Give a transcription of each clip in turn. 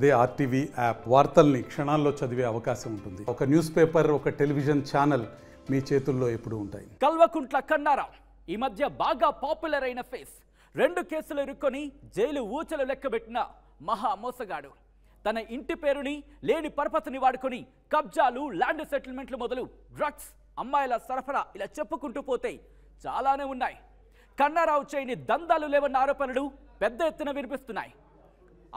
అదే RTV app వార్తల్ని క్షణాల్లో చదివే అవకాశం ఉంటుంది. ఒక న్యూస్ పేపర్, ఒక టెలివిజన్ ఛానల్ మీ చేతుల్లో ఎప్పుడూ ఉంటాయి. కల్వకుంట్ల కన్నారావు ఈ మధ్య బాగా పాపులర్ అయిన ఫేస్. 2 కేసులు ఇరుక్కొని జైలు ఊచలు లెక్కబెట్టిన మహా మోసగాడు. తన ఇంటి పేరుని లేని పరపతిని వాడుకొని కబ్జాలు, ల్యాండ్ సెటిల్మెంట్లు మొదలు డ్రగ్స్, అమ్మాయిల సరఫరా ఇలా చెప్పుకుంటూ పోతే చాలానే ఉన్నాయి. కన్నారావు చేయని దందాలు లేవన్న ఆరోపణలు పెద్ద ఎత్తున వినిపిస్తున్నాయి.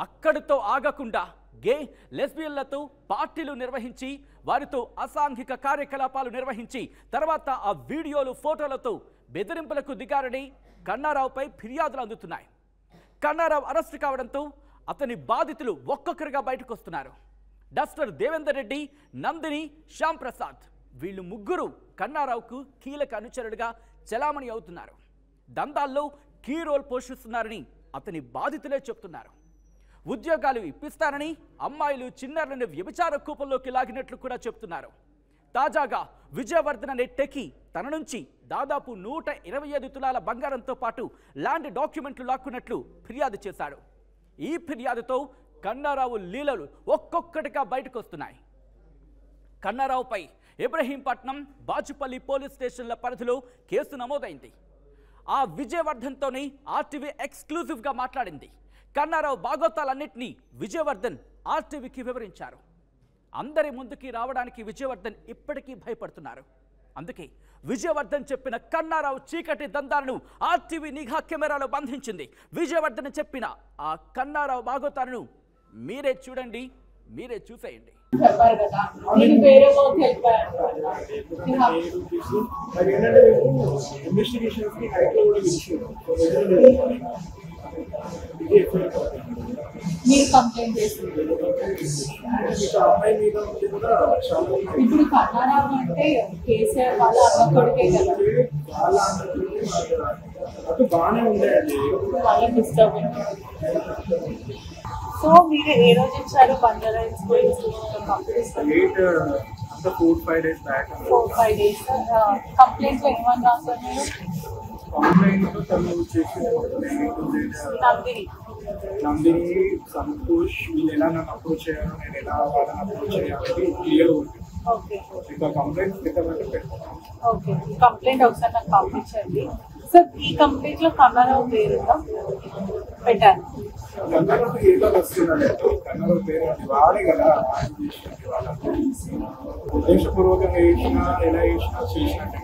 అక్కడితో ఆగకుండా గే, లెస్బియన్లతో పార్టీలు నిర్వహించి వారితో అసాంఘిక కార్యకలాపాలు నిర్వహించి తర్వాత ఆ వీడియోలు, ఫోటోలతో బెదిరింపులకు దిగారని కన్నారావుపై ఫిర్యాదులు అందుతున్నాయి. కన్నారావు అరెస్టు కావడంతో అతని బాధితులు ఒక్కొక్కరిగా బయటకు వస్తున్నారు. డాక్టర్ దేవేందర్ రెడ్డి, నందిని, శ్యామ్ ప్రసాద్ వీళ్ళు ముగ్గురు కన్నారావుకు కీలక అనుచరుడుగా చలామణి అవుతున్నారు. దందాల్లో కీ రోల్ పోషిస్తున్నారని అతని బాధితులే చెప్తున్నారు. ఉద్యోగాలు ఇప్పిస్తారని అమ్మాయిలు, చిన్నారులను వ్యభిచార కూపంలోకి లాగినట్లు కూడా చెప్తున్నారు. తాజాగా విజయవర్ధన్ అనే టెకీ తన నుంచి దాదాపు 125 తులాల బంగారంతో పాటు ల్యాండ్ డాక్యుమెంట్లు లాక్కున్నట్లు ఫిర్యాదు చేశాడు. ఈ ఫిర్యాదుతో కన్నారావు లీలలు ఒక్కొక్కటిగా బయటకు వస్తున్నాయి. కన్నారావుపై ఇబ్రహీంపట్నం, బాచుపల్లి పోలీస్ స్టేషన్ల పరిధిలో కేసు నమోదైంది. ఆ విజయవర్ధన్తోనే ఆర్టీవీ ఎక్స్క్లూజివ్గా మాట్లాడింది. కన్నారావు బాగోతాలన్నింటినీ విజయవర్ధన్ ఆర్టీవీకి వివరించారు. అందరి ముందుకి రావడానికి విజయవర్ధన్ ఇప్పటికీ భయపడుతున్నారు. అందుకే విజయవర్ధన్ చెప్పిన కన్నారావు చీకటి దందాలను ఆర్టీవీ నిఘా కెమెరాలో బంధించింది. విజయవర్ధన్ చెప్పిన ఆ కన్నారావు బాగోతాలను మీరే చూడండి, మీరే చూసేయండి. మీరు కంప్లైంట్ చేస్తుంది. ఇప్పుడు కన్నారావు అంటే కేసీఆర్ వాళ్ళ అమ్మ కొడుకే కదా, వాళ్ళ డిస్టర్బ్. సో మీరు ఏ రోజు ఇచ్చారు Banjara hills police complaint? 4-5 days back. 4-5 days. Complaint లో ఏమని రాస్తారు మీరు? ఆన్లైన్లో తను చేసిన నందిని, సంతోష్ వీళ్ళు ఎలా నన్ను అప్రోచ్ చేయాలో, నేను ఎలా వాళ్ళని అప్రోచ్ చేయాలని క్లియర్ ఉంది. ఇంకా కంప్లైంట్ పెట్టమంటే పెడతాను. ఓకే, కంప్లైంట్ ఒకసారి నాకు పంపించండి. సార్, ఈ కంప్లైంట్ లో కన్నారావు పేరుగా పెట్టారు. కన్నారావు ఏదో వస్తున్నాడు, కన్నారావు పేరు అది వాడే కదా ఉద్దేశపూర్వకంగా వేసినా ఎలా వేసినా చేసినట్టు.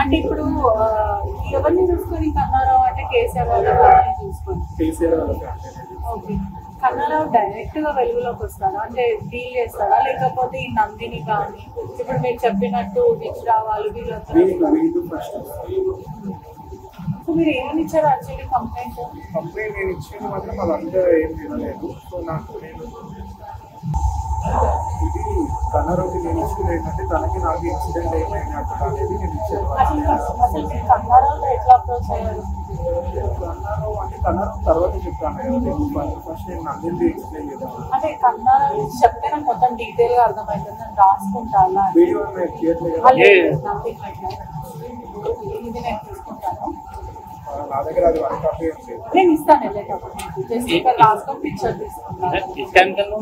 అంటే ఇప్పుడు ఎవరిని చూసుకొని కన్నారావు అంటే కేసీఆర్ వాళ్ళని చూసుకొని కేసీఆర్ వాళ్ళకి. ఓకే, కన్నారావు డైరెక్ట్ గా వెలుగులోకి వస్తాడా, అంటే డీల్ చేస్తాడా, లేకపోతే ఈ నందిని కానీ ఇప్పుడు మీరు చెప్పినట్టు విచ్రా వాళ్ళు వీళ్ళు ఫస్ట్. సో మీరు ఏమని ఇచ్చారు యాక్చువల్లీ కంప్లైంట్? కంప్లైంట్ నేను ఇచ్చింది మాత్రం వాళ్ళంతా ఏం వినలేదు. సో నేను ఇది కన్నారావుకి నేను ఇచ్చింది ఏంటంటే తనకి నాకు ఇన్సిడెంట్ ఏమైనట్టు అనేది నేను ఇచ్చాను. అసలు మీరు కన్నారావులో ఎట్లా అప్రోచ్ అయ్యారు? కన్నారావు అంటే కన్నారావు తర్వాత చెప్తాను. ఫస్ట్ నేను నందిని ఎక్స్ప్లెయిన్ చేద్దాం. అంటే కన్నారావు చెప్తే నాకు మొత్తం డీటెయిల్ గా అర్థమవుతుంది, నేను రాసుకుంటా. వీడియో ఇది నేను తీసుకుంటాను, నా దగ్గర అది 1 కాపీ ఉంది. నేను ఇస్తాను వెళ్ళేటప్పుడు. జస్ట్ ఇక్కడ రాసుకొని పిక్చర్ తీసుకుంటాను.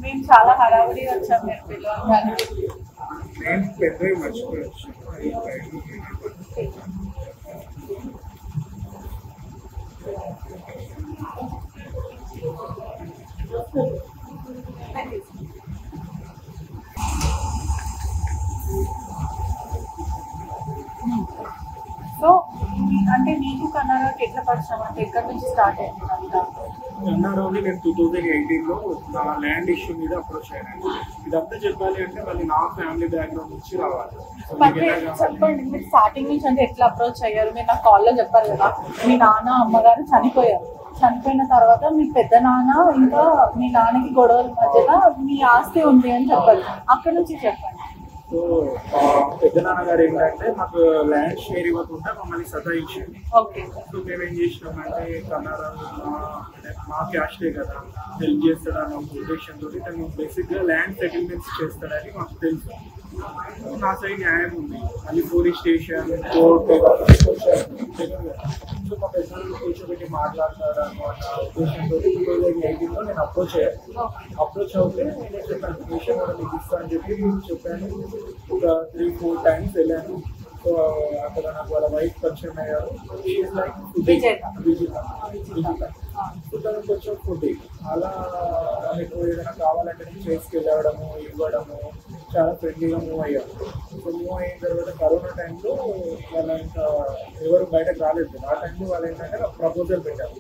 మేము చాలా హడావుడి వచ్చాం, మీరు పిల్లలు. నేను పెద్ద మర్చిపోవచ్చు. సో అంటే మీకు కన్నారావుకి ఎట్లా పరిచయం, అంటే ఎక్కడి నుంచి స్టార్ట్ అయింది? కన్నారావుని నేను 2018లో నా ల్యాండ్ ఇష్యూ మీద అప్రోచ్ అయ్యాను. ఇదంతా చెప్పాలి అంటే మళ్ళీ నా ఫ్యామిలీ బ్యాక్గ్రౌండ్ నుంచి రావాలి. చెప్పండి, మీరు స్టార్టింగ్ నుంచి అంటే ఎట్లా అప్రోచ్ అయ్యారు? మీరు నాకు కాల్లో చెప్పారు కదా, మీ నాన్న, అమ్మగారు చనిపోయారు. చనిపోయిన తర్వాత మీ పెద్ద నాన్న ఇంకా మీ నాన్నకి గొడవల మధ్యలో మీ ఆస్తి ఉంది అని చెప్పారు. అక్కడ నుంచి చెప్పండి. సో పెద్ద నాన్నగారు ఏంటంటే మాకు ల్యాండ్ షేర్ ఇవ్వకుండా మమ్మల్ని సతాయించింది. సో మేము ఏం చేసినామంటే కన్నారావు మా క్యాస్టే కదా, హెల్ప్ చేస్తాడని ఒక ఉద్దేశంతో తను బేసిక్గా ల్యాండ్ సెటిల్మెంట్స్ చేస్తాడని మాకు తెలుసు. నా సైడ్ న్యాయం ఉంది, మళ్ళీ పోలీస్ స్టేషన్ కోర్టు సో మా పెద్దలు కూర్చోబెట్టి మాట్లాడతారని అన్న ఉద్దేశంతో 2018లో నేను అప్రోచ్ అవుతే నేను చెప్పాను విషయం కూడా మీకు ఇస్తాను అని చెప్పి చెప్పాను. ఒక 3-4 టైమ్స్ వెళ్ళాను. సో అక్కడ నాకు వాళ్ళ వైఫ్ పరిచయం అయ్యారు. సో తను కొంచెం ఫుడ్ అలా మీకు ఏదైనా కావాలంటే నేను చేసుకెళ్ళడము ఇవ్వడము చాలా ఫ్రెండ్లీగా మూవ్ అయ్యాను. సో మూవ్ అయిన తర్వాత కరోనా టైంలో వాళ్ళ ఇంకా ఎవరు బయటకు రాలేదు. ఆ టైంలో వాళ్ళు ఏంటంటే ప్రపోజల్ పెట్టారు,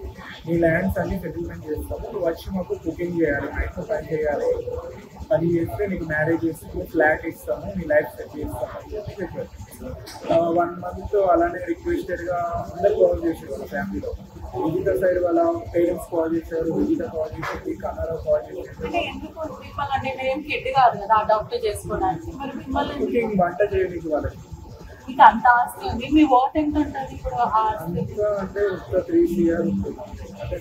మీ ల్యాండ్స్ అన్ని సెటిల్మెంట్ చేస్తాము, నువ్వు వచ్చి మాకు కుకింగ్ చేయాలి, నైట్ పని చేయాలి, పని చేస్తే నీకు మ్యారేజ్ చేసి ఫ్లాట్ ఇస్తాము, నీ లైఫ్ సెట్ చేస్తాము అని చెప్పి చెప్పారు. 1 month అలానే రిక్వెస్టెడ్గా అందరు కాల్ చేశారు వాళ్ళ ఫ్యామిలీలో. విజిత సైడ్ వాళ్ళ పేరెంట్స్ కాల్ చేశారు, విజిత కాల్ చేసింది, కన్నారావు కాల్ చేశారు. కుకింగ్ వంట చేయడానికి వాళ్ళకి అంత ఆస్తి ఉంది. మీ వాట్ ఎంత ఉంటుంది ఇప్పుడు? అంటే ఒక 3 CR ఉంటుంది. అంటే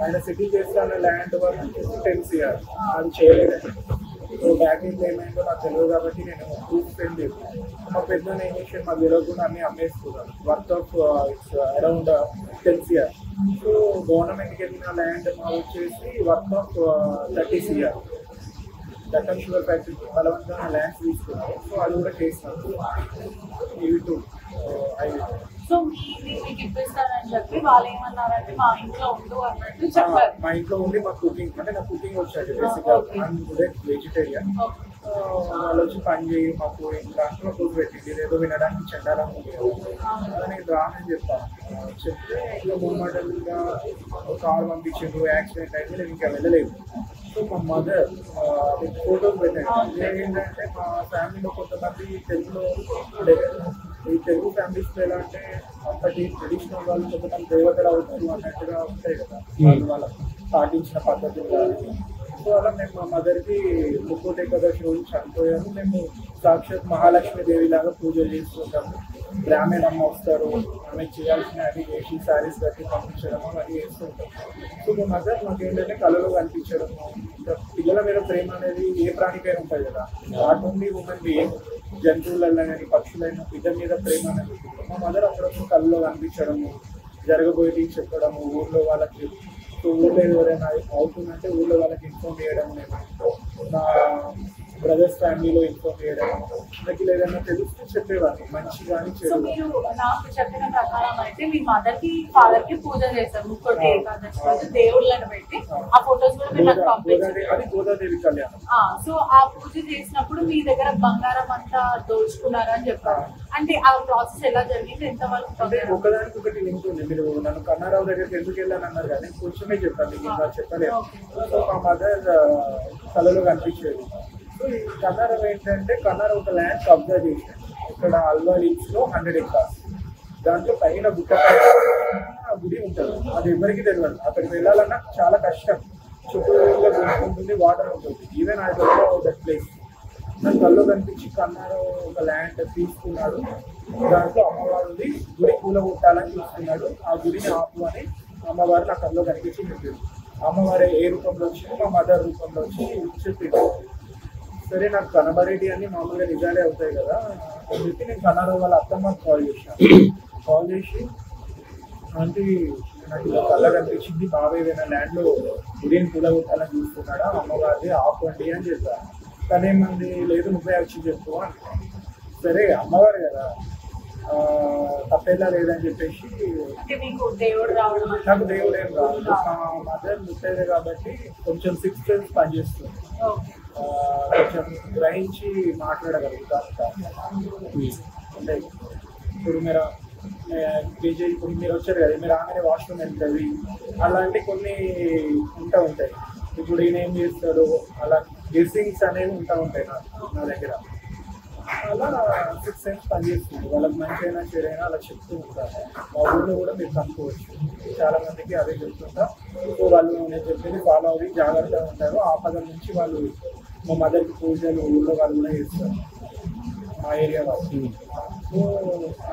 ఆయన సెటిల్ చేస్తాన ల్యాండ్ వరకు 10 CR అది చేయలేదు. సో బ్యాకింగ్ ఏమైందో నాకు తెలియదు కాబట్టి నేను ప్రూఫ్ స్పెండ్ చేస్తాను. మా పెద్ద నేషన్ మా తెలియకుండా అన్నీ అమ్మేసుకున్నాను. Worth of its around 10 CR. So గవర్నమెంట్కి వెళ్ళిన ల్యాండ్ మా వచ్చేసి వర్త్ ఆఫ్ 30 CR. దట్టం షుగర్ ఫ్యాక్టరీ బలవంతంగా ల్యాండ్స్ తీసుకున్నారు. సో అది కూడా చేసినారు. ఇవి 2 సో మీకు ఇప్పిస్తారని చెప్పి వాళ్ళు ఏమన్నారంటే మా ఇంట్లో ఉండు అన్నట్టు చెప్పారు. మా ఇంట్లో ఉండి మా కుకింగ్ అంటే నా కుకింగ్ వచ్చాడు బేసిక్గా. వెజిటేరియన్. వాళ్ళు వచ్చి పని చేయి మాకు దాంట్లో ఫుడ్ పెట్టింది, ఏదో వినడానికి చెండాలని ఉంది అలా నేను రానని చెప్పాను. చెప్తే ఇంకా మూమెంటల్గా కార్ పంపించిండు, యాక్సిడెంట్ అయితే నేను ఇంకా వెళ్ళలేదు. సో మా మదర్ ఫోటోస్ పెట్టాను. ఏంటంటే మా ఫ్యామిలీలో కొంతమంది తెలుగులో ఈ తెలుగు ఫ్యామిలీస్లో ఎలా అంటే అప్పటి ట్రెడిషనల్ వాళ్ళు కొంతమంది దేవతలు అవుతారు అన్నట్టుగా ఉంటాయి కదా, వాళ్ళు వాళ్ళ పాటించిన పద్ధతులు కానీ. సో అలా మేము మా మదర్కి ముక్కోటి ఏకాదశి రోజు చనిపోయాము. మేము సాక్షాత్ మహాలక్ష్మీదేవి లాగా పూజలు చేసుకుంటాము. బ్రాహ్మణ్ అమ్మ వస్తారు, ఆమె చేయాల్సిన అవి చేసి శారీస్ కట్టి పంపించడము అవన్నీ చేస్తుంటాం. సో మా మదర్ మాకు ఏంటంటే కళలో కనిపించడము, పిల్లల మీద ప్రేమ అనేది ఏ ప్రాణికైనా ఉంటుంది కదా, వాటి ఉమెన్ బీయింగ్ జంతువులలో కానీ పక్షులైన బిడ్డ మీద ప్రేమ అనేది మా మదర్ అప్పుడప్పుడు కళ్ళలో కనిపించడము, జరగబోయేది చెప్పడము, ఊళ్ళో వాళ్ళకి. సో ఊళ్ళో ఎవరైనా అవుతుందంటే ఊళ్ళో వాళ్ళకి ఇన్ఫార్మ్ చేయడం, నా బ్రదర్స్ ఫ్యామిలీలో ఇన్ఫార్మ్ చేయడం, నాకు ఏదైనా తెలుస్తూ చెప్పేవాళ్ళు మంచి కానీ చెడు. నాకు చెప్పిన ప్రకారం అయితే మీ మదర్ కి ఫాదర్ కి పూజ చేశారు ముక్కోటి ఏకాదశి రోజు దేవుళ్ళని పెట్టి. ఆ ఫొటోస్ కూడా మీరు నాకు పంపించారు. అది గోదాదేవి కళ్యాణం. సో ఆ పూజ చేసినప్పుడు మీ దగ్గర బంగారం అంతా దోచుకున్నారని చెప్పారు. అంటే ఆ ప్రాసెస్ ఎలా జరిగింది, ఎంతవరకు? అంటే ఒకదానికి ఒకటి లింక్ ఉంది. మీరు నన్ను కన్నారావు దగ్గరికి ఎందుకు వెళ్ళాను అన్నారు కానీ కొంచెమే చెప్పాను, మీకు ఇంకా చెప్పలేదు. సో మా మదర్ కళలో కనిపించేది. సో ఈ కన్నారావు ఏంటంటే కన్నారావు ఒక ల్యాండ్ కబ్జా చేశాడు ఇక్కడ అల్వా లీగ్స్లో 100 acres. దాంట్లో పైన గుడి ఉంటుంది, అది ఎవరికి తెలియదు. అక్కడికి వెళ్ళాలన్నా చాలా కష్టం, చుట్టూగా ఉంటుంది, వాటర్ ఉంటుంది. Even I don't know that place. నాకు కల్లో కనిపించి కన్నారావు ఒక ల్యాండ్ తీసుకున్నాడు, దాంట్లో అమ్మవారిని గుడి కూల కొట్టాలని చూస్తున్నాడు. ఆ గుడిని ఆపు అని అమ్మవారు నా కల్లో కనిపించి చెప్పింది. అమ్మవారి ఏ రూపంలో వచ్చింది, మా మదర్ రూపంలో వచ్చి చెప్పింది. సరే నాకు కనబడేటి అన్ని మామూలుగా నిజాలే అవుతాయి కదా అని చెప్పి నేను కన్నారావు వాళ్ళ అత్తమ్మకి కాల్ చేశాను. కాల్ చేసి అంటే నాకు ఇలా కళ్ళ కనిపించింది, బాబాయ్ ఏదైనా ల్యాండ్లో గుడిని కూల కొట్టాలని చూస్తున్నాడా, అమ్మవారిది ఆపండి అని చెప్పాను. తనేమంది లేదు నువ్వే వచ్చి చెప్పు అని. సరే అమ్మవారు కదా తప్పేలా లేదని చెప్పేసి నాకు దేవుడు ఏం రాదు. మా మదర్ ముట్టేదే కాబట్టి కొంచెం 6 సెన్స్ పనిచేస్తుంది, కొంచెం గ్రహించి మాట్లాడగలుగుతాను. అంటే ఇప్పుడు ఇప్పుడు మీరు వచ్చారు కదా, మీరు ఆమె వాష్రూమ్ వెళ్తుంది, అలాంటి కొన్ని ఉంటాయి. ఇప్పుడు ఈయన ఏం చేస్తాడు, అలా గెస్సింగ్స్ అనేవి ఉంటాయి నా దగ్గర. అలా 6 సెన్స్ పనిచేస్తుంది. వాళ్ళకి మంచి అయినా చెడైనా అలా చెప్తూ ఉంటారు. మా ఊళ్ళో కూడా మీరు కనుక్కోవచ్చు, చాలా మందికి అదే చెప్తుంటా. సో వాళ్ళు నేను చెప్పింది ఫాలో అవి జాగ్రత్తగా ఉంటారు. ఆపదల నుంచి వాళ్ళు మా మదర్కి పూజలు ఊళ్ళో వాళ్ళు కూడా చేస్తారు, మా ఏరియా వాళ్ళు. సో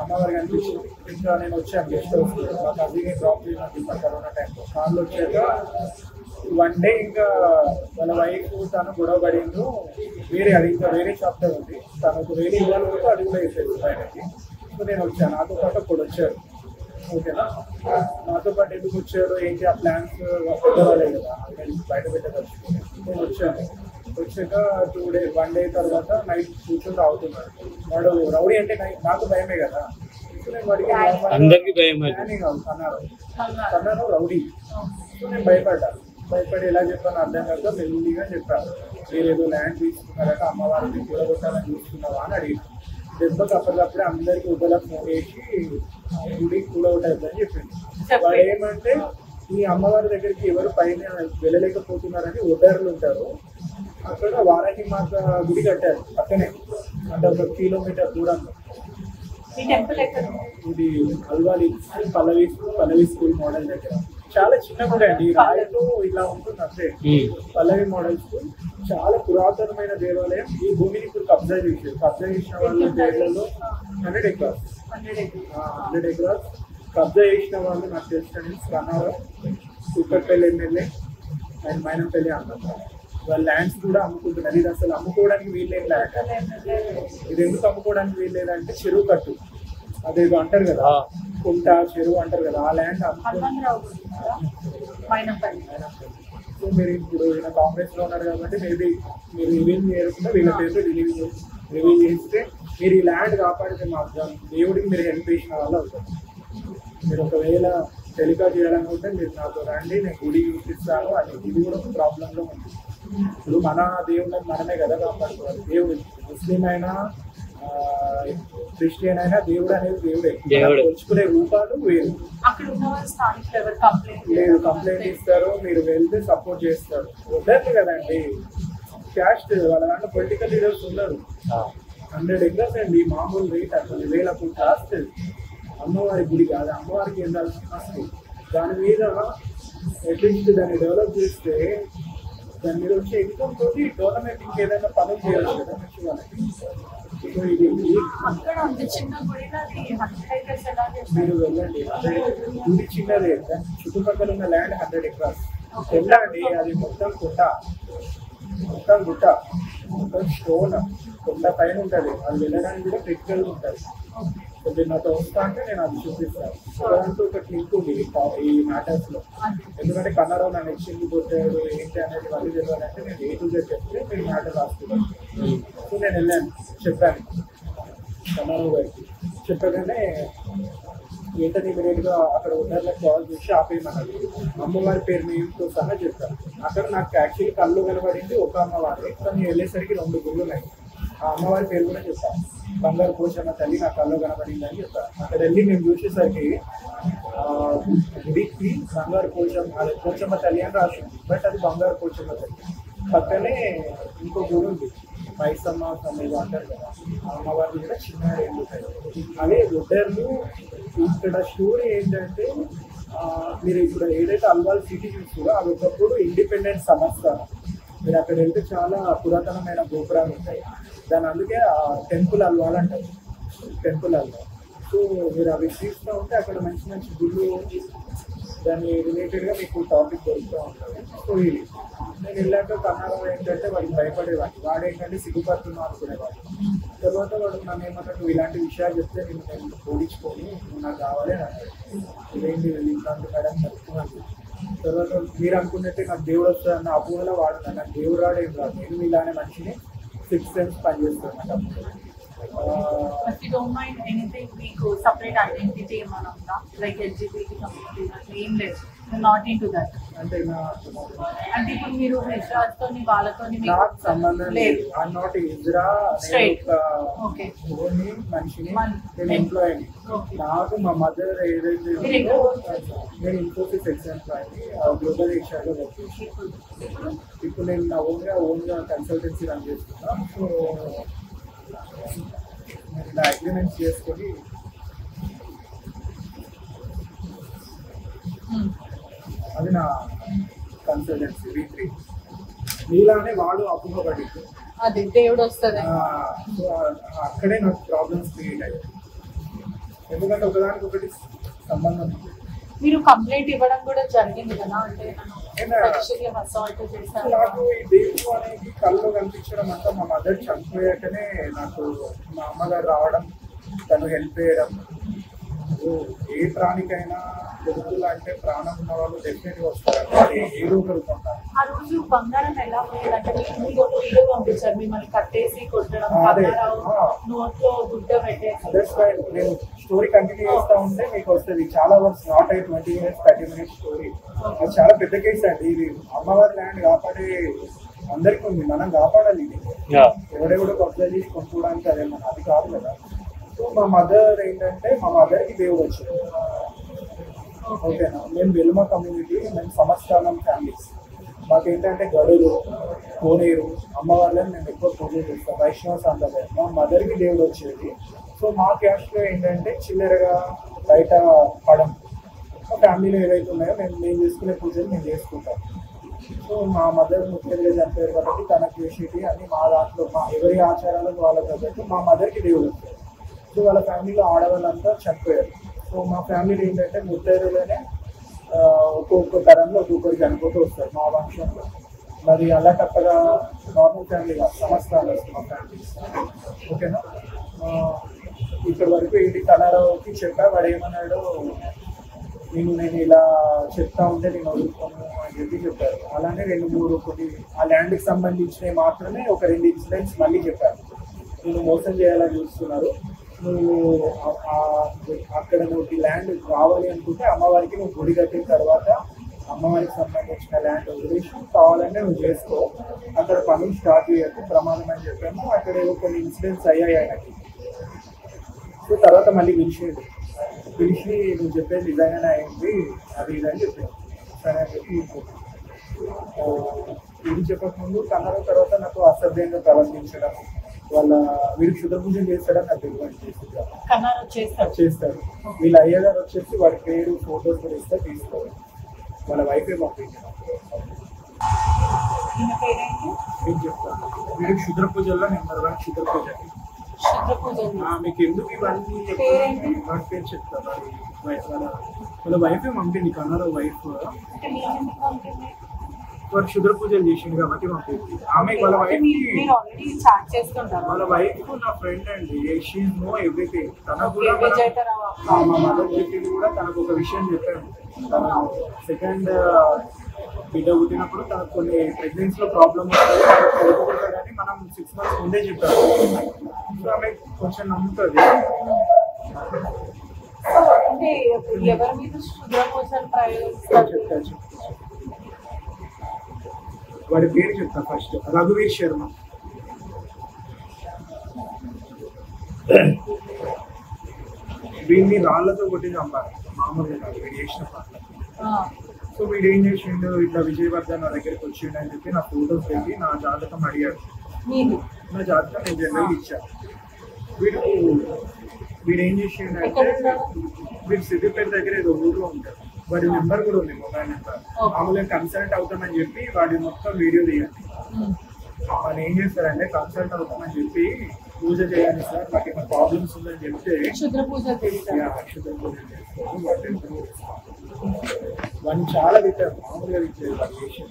అమ్మవారికి అనిపించింది. ఇంకా నేను వచ్చాను గెస్ట్ హౌస్, మా కజిన్ డ్రాప్ చేయడానికి కరోనా టైంలో. కార్లో వచ్చాక వన్ డే ఇంకా వాళ్ళ వైఫ్ తను గొడవ పడిండు, అది ఇంకా వేరే చాప్టర్ ఉంది, తనకు వేరే ఇవ్వాలి వరకు అది కూడా వేసేది బయటకి. సో నేను వచ్చాను, నాతో పాటు అప్పుడు వచ్చారు. ఓకేనా, నాతో పాటు ఎందుకు వచ్చారు ఏంటి ఆ ప్లాన్స్ పెద్దవాళ్ళే కదా, నేను బయట పెట్టవచ్చు. నేను వచ్చాను, వచ్చాక 2 days 1 day తర్వాత నైట్ కూర్చొని తాగుతున్నాడు. వాడు రౌడీ అంటే నాకు భయమే కదా. సో నేను వాడికి ప్లానింగ్ కన్నాను రౌడీ. సో నేను భయపడి ఎలా చెప్పాను అర్థం కాక మెల్లిగా చెప్పాను, మీరేదో ల్యాండ్ తీసుకున్నారట అమ్మవారిని కూడగొట్టాలని చూస్తున్నావా అని అడిగాను. దెబ్బకి అప్పటికప్పుడే అందరికీ ఉదలకు ఫోన్ చేసి గుడికి కూడగొట్టద్దని చెప్పింది. వాడు ఏమంటే ఈ అమ్మవారి దగ్గరికి ఎవరు పైన వెళ్ళలేకపోతున్నారని ఉదరులు ఉంటారు, అక్కడ వారాహి మాత గుడి కట్టారు పక్కనే, అంటే 1 kilometer దూరంలో. ఇది అల్వాలి పల్లవి స్కూల్ మోడల్ దగ్గర, చాలా చిన్న గుడి అండి, రాయలు ఇలా ఉంటుంది అంతే. పల్లవి మోడల్ స్కూల్ చాలా పురాతనమైన దేవాలయం. ఈ భూమిని ఇప్పుడు కబ్జా చేసిన వాళ్ళ పేర్లలో 100 acres కబ్జా చేసిన వాళ్ళు నాకు తెలిసిన కన్నారావు, కుక్కట్పల్లి ఎమ్మెల్యే అండ్ మైనంపల్లి అన్నారు. వాళ్ళ ల్యాండ్స్ కూడా అమ్ముకుంటున్నారు. ఇది అసలు అమ్ముకోవడానికి వీల్లేదు ల్యాండ్. ఇది ఎందుకు అమ్ముకోవడానికి వీల్లేదంటే చెరువు కట్టు అదేదో అంటారు కదా, కుంట చెరువు అంటారు కదా, ఆ ల్యాండ్ సో మీరు ఇప్పుడు ఈయన కాంగ్రెస్ లో ఉన్నారు కాబట్టి మేబీ మీరు రివీల్ చేయకుండా వీళ్ళ పేరు రివీల్ చేస్తే మీరు ఈ ల్యాండ్ కాపాడితే మాత్రం దేవుడికి మీరు హెల్ప్ చేసిన వాళ్ళు అవుతారు. మీరు ఒకవేళ టెలికాస్ట్ చేయాలనుకుంటే మీరు నాతో రండి, నేను గుడి చూపిస్తాను. అది ఇది కూడా ఒక ప్రాబ్లంలో ఉంది. ఇప్పుడు మన దేవుళ్ళని మనమే కదా కాపాడుకోవాలి. దేవుడు ముస్లిం అయినా క్రిస్టియన్ అయినా దేవుడు అనేది దేవుడే, వచ్చుకునే రూపాలు వేరు. లేదు కంప్లైంట్ ఇస్తారు, మీరు వెళ్తే సపోర్ట్ చేస్తారు. వద్దండి కదండి క్యాస్ట్, వాళ్ళ దాంట్లో పొలిటికల్ లీడర్స్ ఉన్నారు. 100 acres అండి మామూలు రేట్, అసలు 1000 కోట్లు ఆస్తుంది. అమ్మవారి గుడి కాదు, అమ్మవారికి ఎందాల్సిన ఆస్తి. దాని మీద అట్లీస్ట్ దాన్ని డెవలప్ చేస్తే దాని మీద వచ్చే ఇన్కమ్ తోటి గవర్నమెంట్ ఇంకేదైనా పనులు చేయవచ్చు కదా మంచి వాళ్ళకి. మీరు వెళ్ళండి, గుడి చిన్నదే, చుట్టుపక్కల ఉన్న ల్యాండ్ 100 acres. వెళ్ళండి, అది మొత్తం గుట్ట, మొత్తం స్టోన్, కొండ పైన ఉంటుంది. అది వెళ్ళడానికి కూడా క్రిటికల్గా ఉంటుంది. మీరు నాతో వస్తా అంటే నేను అది చూపిస్తాను. దాంట్లో ఒక లింక్ ఉంది ఈ మ్యాటర్స్ లో. ఎందుకంటే కన్నారావు నన్ను ఎక్స్చేంజ్ కొట్టాడు ఏంటి అనేది వాళ్ళు తెలియాలంటే నేను A to Z చెప్తే మీరు మ్యాటర్ రాసుకున్నాను. సో నేను వెళ్ళాను, చెప్పాను కన్నారావు గారికి. చెప్పగానే ఏంటని ఇమీడియట్గా అక్కడ ఉన్నర్లకు కాల్ చేసి ఆపేయమన్నది. అమ్మవారి పేరు నేమ్తో సహా చెప్పాను. అక్కడ నాకు యాక్చువల్లీ కళ్ళు కనబడింది ఒక అమ్మవారి, కానీ వెళ్ళేసరికి 2 గుళ్ళు ఉన్నాయి. ఆ అమ్మవారి పేరు కూడా చెప్పాను, బంగారు పోషమ్మ తల్లి నా కళ్ళు కనబడింది అని చెప్పాను. అక్కడ వెళ్ళి మేము చూసేసరికి గుడికి బంగారు పోషమ్మ తల్లి అని రాసింది, బట్ అది బంగారు పోషమ్మ తల్లి. పక్కనే ఇంకో గుడి ఉంది మైసమ్మ సమ్మేదో అంటారు కదా, అమ్మవారిని కూడా చిన్న ఉంటాయి. అదే గుడ్డర్లు. ఇక్కడ స్టోరీ ఏంటంటే మీరు ఇప్పుడు ఏదైతే అల్వాల్ సిటీ చూస్తారో అది ఒకప్పుడు ఇండిపెండెంట్ సంస్థానం. మీరు అక్కడ వెళ్తే చాలా పురాతనమైన గోపురాలు ఉంటాయి. దాని అందుకే టెంపుల్ అల్వాల్ అంటారు, టెంపుల్ అల్వాల్. సో మీరు అవి చూస్తూ ఉంటే అక్కడ మంచి మంచి గుళ్ళు దాని రిలేటెడ్గా మీకు టాపిక్ దొరుకుతూ ఉంటుంది. సో ఇది నేను వెళ్ళాక కన్నారావు ఏంటంటే వాడికి భయపడేవాడు. వాడు ఏంటంటే సిగ్గుపడుతున్నావు అనుకునేవాడు. తర్వాత వాడు నన్ను ఏమన్నా నువ్వు ఇలాంటి విషయాలు చెప్తే నేను ఓడించుకొని నువ్వు నాకు కావాలి అని అన్నాడు. ఇదేంటి ఇట్లాంటి మేడం చెప్తున్నాను. తర్వాత మీరు అనుకున్నట్టే నాకు దేవుడు వస్తుందన్న అపోహలో వాడున్నాను. నాకు దేవుడు రాడు ఏం రాదు, నేను ఇలానే మనిషిని 6 సెన్స్ పనిచేస్తాను అన్నమాట. మీకు సపరేట్ ఐడెంటిటీ ఏమైనా ఉందా, లైక్ LGBT కమ్యూనిటీ ఏం లేదు, నాట్ ఇన్ టు దట్? అంటే ఇప్పుడు మీరు హెజ్రాతో వాళ్ళతో నాకు సంబంధం లేదు. నాట్ ఇజ్రా, మనిషిని, నేను ఎంప్లాయీని. నాకు మా మదర్ ఏదైతే నేను ఇన్ఫోసిస్ ఎగ్జాంపుల్ గ్లోబల్ ఏషియాలో వర్క్ చేసి ఇప్పుడు నేను నా ఓన్గా కన్సల్టెన్సీ రన్ చేస్తున్నా. సో నేను ఇలా అగ్రిమెంట్స్ చేసుకొని అది నా కన్సల్టెన్సీ V3. నీలానే వాడు అప్పుకోబడింది, అది దేవుడు వస్తుంది. సో అక్కడే నాకు ప్రాబ్లమ్స్ క్రియేట్ అయ్యాయి. ఎందుకంటే ఒకదానికి ఒకటి సంబంధం. మీరు కంప్లైంట్ ఇవ్వడం కూడా జరిగింది కదా, అంటే Sexually assault చేశారు. నాకు ఈ దేవుడు అనేది కళ్ళు కనిపించడం అంతా మా మదర్ చనిపోయాకనే నాకు మా అమ్మగారు రావడం, తను హెల్ప్ చేయడం. ఏ ప్రాణికైనా కొడుకులు అంటే ప్రాణం ఉన్న వాళ్ళు డెఫినెట్గా వస్తారు, ఏదో ఒకరుకుంటారు. ఆ రోజు బంగారం ఎలా పోయిందంటే మీకు ఒక వీడియో పంపించారు, మిమ్మల్ని కట్టేసి కొట్టడం, అదే. నోట్లో గుడ్డ పెట్టేసి. అదర్స్ నేను స్టోరీ కంటిన్యూ చేస్తా ఉంటే మీకు వస్తుంది. చాలా works not 20 minutes 30 minutes story. అది చాలా పెద్ద కేసు అండి. ఇది అమ్మవారి ల్యాండ్ కాపాడే అందరికీ ఉంది, మనం కాపాడాలి. ఇది ఎవడెవడో కబ్జా చేసి కొనుక్కోవడానికి అదే మన అది కాదు కదా. సో మా మదర్ ఏంటంటే మా మదర్కి దేవుడు వచ్చింది. ఓకేనా, మేము వెలుమ కమ్యూనిటీ, మేము సమస్థానం ఫ్యామిలీస్. మాకేంటంటే గడులు, కోనేరు, అమ్మవార్లను మేము ఎక్కువ పూజ చేస్తాం. వైష్ణవ సాంప్రదాయం. మా మదర్కి దేవుడు వచ్చేది. సో మా క్యాస్ట్లో ఏంటంటే చిల్లరగా బయట పడం. మా ఫ్యామిలీలో ఏవైతే ఉన్నాయో మేము చేసుకునే పూజలు మేము చేసుకుంటాం. సో మా మదర్ ముఖ్యంగా చనిపోయారు కాబట్టి తనకు చేసేటి అని మా దాంట్లో మా ఎవరి ఆచారాలకు వాళ్ళకి తగ్గట్టు మా మదర్కి దేవుడు వచ్చారు. సో వాళ్ళ ఫ్యామిలీలో ఆడవాళ్ళంతా చనిపోయారు. సో మా ఫ్యామిలీ ఏంటంటే ముత్తైదులోనే ఒక్కొక్క తరంలో ఒక్కొక్కరు చనిపోతూ వస్తారు మా వంశంలో. మరి అలా తప్పగా నార్మల్ ఫ్యామిలీ కాదు, సమస్తాలు వస్తుంది మా ఫ్యామిలీ. ఓకేనా, ఇక్కడి వరకు ఏంటి కన్నారావుకి చెప్పా. వాడు ఏమన్నాడు, నేను ఇలా చెప్తా ఉంటే నేను వదులుకోను అని చెప్పారు. అలానే 2-3 కొన్ని ఆ ల్యాండ్కి సంబంధించినవి మాత్రమే ఒక 2 ఇన్సిడెంట్స్ మళ్ళీ చెప్పారు. నేను మోసం చేయాలని చూస్తున్నారు, నువ్వు అక్కడ నువ్వు ల్యాండ్ కావాలి అనుకుంటే అమ్మవారికి నువ్వు గుడి కట్టిన తర్వాత అమ్మవారికి సంబంధించిన ల్యాండ్ వదిలేసి కావాలంటే నువ్వు చేసుకో, అక్కడ పనులు స్టార్ట్ చేయకు, ప్రమాదం అని చెప్పాము. అక్కడ ఏవో కొన్ని ఇన్సిడెంట్స్ అయ్యాయి ఆయనకి. సో తర్వాత మళ్ళీ పిలిచి నువ్వు చెప్పేది నిజంగానే అయింది అది ఇది అని చెప్పాను. సరే అని చెప్పి ఇది చెప్పకముందు కన్నడ తర్వాత నాకు అసభ్యంగా ప్రవర్తించడం, వాళ్ళ వీడికి శుద్ధ పూజ చేస్తాడని నాకు తెలియదు. చేస్తాడు. వీళ్ళ అయ్యగారు వచ్చేసి వాడి పేరు ఫోటోస్ కూడా ఇస్తే తీసుకోవాలి. వాళ్ళ వైఫే పంపించాను. మీకు చెప్తాను, వీడికి శుద్ర పూజల్లో నెంబర్ 1 శుద్ర పూజ. మీకు ఎందుకు ఇవన్నీ వాడి పేరు చెప్తాను. వాళ్ళ వైఫే పంపింది, కన్నడ వైఫ్. వాడు శుద్ర పూజలు చేసిండు కాబట్టి పంపింది. ఆమె వాళ్ళ వైఫ్ నా ఫ్రెండ్ అండి. She know everything. తనకు కూడా మా మదర్ చెప్పింది కూడా తనకు ఒక విషయం చెప్పాను. తన సెకండ్ బిడ్డ పుట్టినప్పుడు తనకు కొన్ని ప్రెగ్నెన్సీలో ప్రాబ్లమ్ వస్తుంది, కానీ మనం 6 months ముందే చెప్పాము. సో ఆమె కొంచెం నమ్ముతుంది. చెప్తాను. వాడి పేరు చెప్తా ఫస్ట్, రఘువీర్ శర్మ. వీడిని రాళ్లతో కొట్టి చంపాలి, మామూలుగా కాదు, వీడు చేసిన పాటలు. సో వీడు ఏం చేసిండు, ఇట్లా విజయవర్ధన్ నా దగ్గరికి వచ్చిండు అని చెప్పి నా ఫోటోస్ పెట్టి నా జాతకం అడిగాడు. నా జాతకం నేను జనరల్గా ఇచ్చాను. వీడు ఏం చేసిండు అంటే, వీడు సిద్దిపేట దగ్గర ఏదో ఊళ్ళో ఉంటాడు. వాడి నెంబర్ కూడా ఉంది, మొబైల్ నెంబర్. మామూలుగా కన్సల్ట్ అవుతామని చెప్పి వాడి మొత్తం వీడియో తీయండి. వాళ్ళు ఏం చేస్తారంటే కన్సల్ట్ అవుతామని చెప్పి పూజ చేయాలి సార్, మాకు ఏమైనా ప్రాబ్లమ్స్ ఉందని చెప్తే శుద్ర పూజ చేస్తారు. వాళ్ళు చాలా తిట్టారు, మామూలుగా తిట్టలేదు. వాళ్ళు చేసిన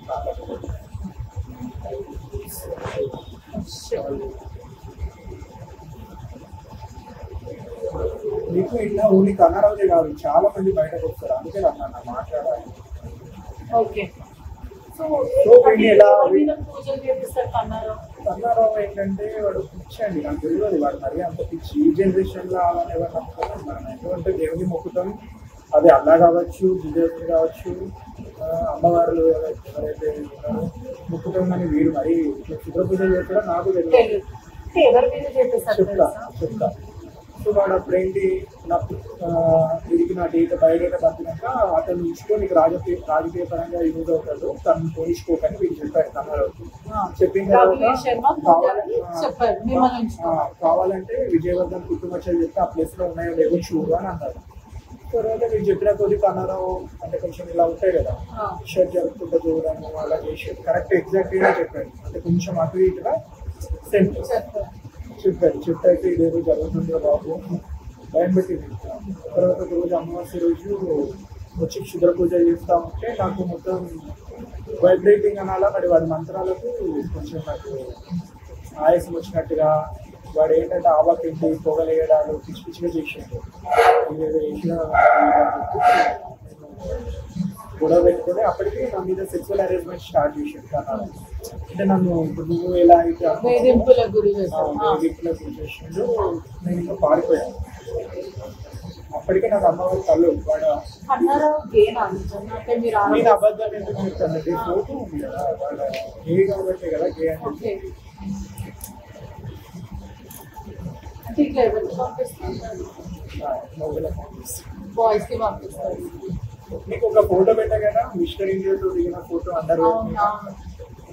నీకు ఇట్లా ఓన్లీ కన్నడదే కాదు, చాలా మంది బయటకు వస్తారు. అందుకే అన్నా మాట్లాడాలి. కన్నారావు ఏంటంటే వాడు పిచ్చి అండి, నాకు తెలియదు. వాడు మరీ అంత పిచ్చి. ఈ జనరేషన్లో అలానే ఎవరు నమ్ముతాం. ఎందుకంటే దేవుని మొక్కుతాం, అది అల్లా కావచ్చు, జీజస్ కావచ్చు, అమ్మవారు ఎవరైతే ఉన్నారో మొక్కుతాం. కానీ వీడు మరి ఇట్లా శుద్ర పూజ చేస్తారో నాకు తెలియదు. చెప్తా. సో వాడు అప్పుడేంటి, వీడికి నా బయోడేటా పంపినాక అతను ఇచ్చుకో, నీకు రాజకీయ పరంగా యూజ్ అవుతాడు, తను పోయించుకోకని వీళ్ళు చెప్పారు కన్నడకి. చెప్పిన తర్వాత కావాలంటే విజయవర్ధన్ కుటుంబచ్చలు చెప్తే ఆ ప్లేస్లో ఉన్నాయో లేవో చూడు అని అన్నారు. తర్వాత మీరు చెప్పిన కొద్ది కన్నడం అంటే కొంచెం ఇలా ఉంటాయి కదా, షర్ట్ జరుపుకుంటూ చూడడం అలా చేసి కరెక్ట్ ఎగ్జాక్ట్గా చెప్పాడు. అంటే కొంచెం అటు ఇటుగా సేమ్ చెప్పాక ఇదేదో జరుగుతుందో బాబు భయం పెట్టింది. తర్వాత రోజు అమావాస్య రోజు వచ్చి క్షుద్ర పూజ చేస్తూ ఉంటే నాకు మొత్తం వైబ్రేటింగ్ అనాలా మరి వాడి మంత్రాలకు కొంచెం నాకు ఆయాసం వచ్చినట్టుగా వాడు ఏంటంటే ఆవాపిండి పొగలేయడాలు పిచ్చి పిచ్చిగా చేసిండు. ఇదేదో చేసిన గొడవ పెట్టుకొని అప్పటికి నా మీద సెక్సువల్ అరేంజ్మెంట్ స్టార్ట్ చేసాడు కన్నాడు. అంటే నన్ను ఇప్పుడు నువ్వు ఎలా అయితే వేధింపులకు గురి చేసిండు, నేను ఇంకా పారిపోయాను. అప్పటికే నాకు అమ్మవారి కళ్ళు వాడు నేను అబద్ధం ఎందుకు చెప్తానండి, ఫోటో ఉంది కదా వాడు గే కాబట్టి కదా గే అంటే ఇట్లా ఎవరికి పంపిస్తారు? బాయ్స్ కి పంపిస్తారు. నీకు ఒక ఫోటో పెట్టగానే మిస్టర్ ఇండియాతో దిగిన ఫోటో అందరూ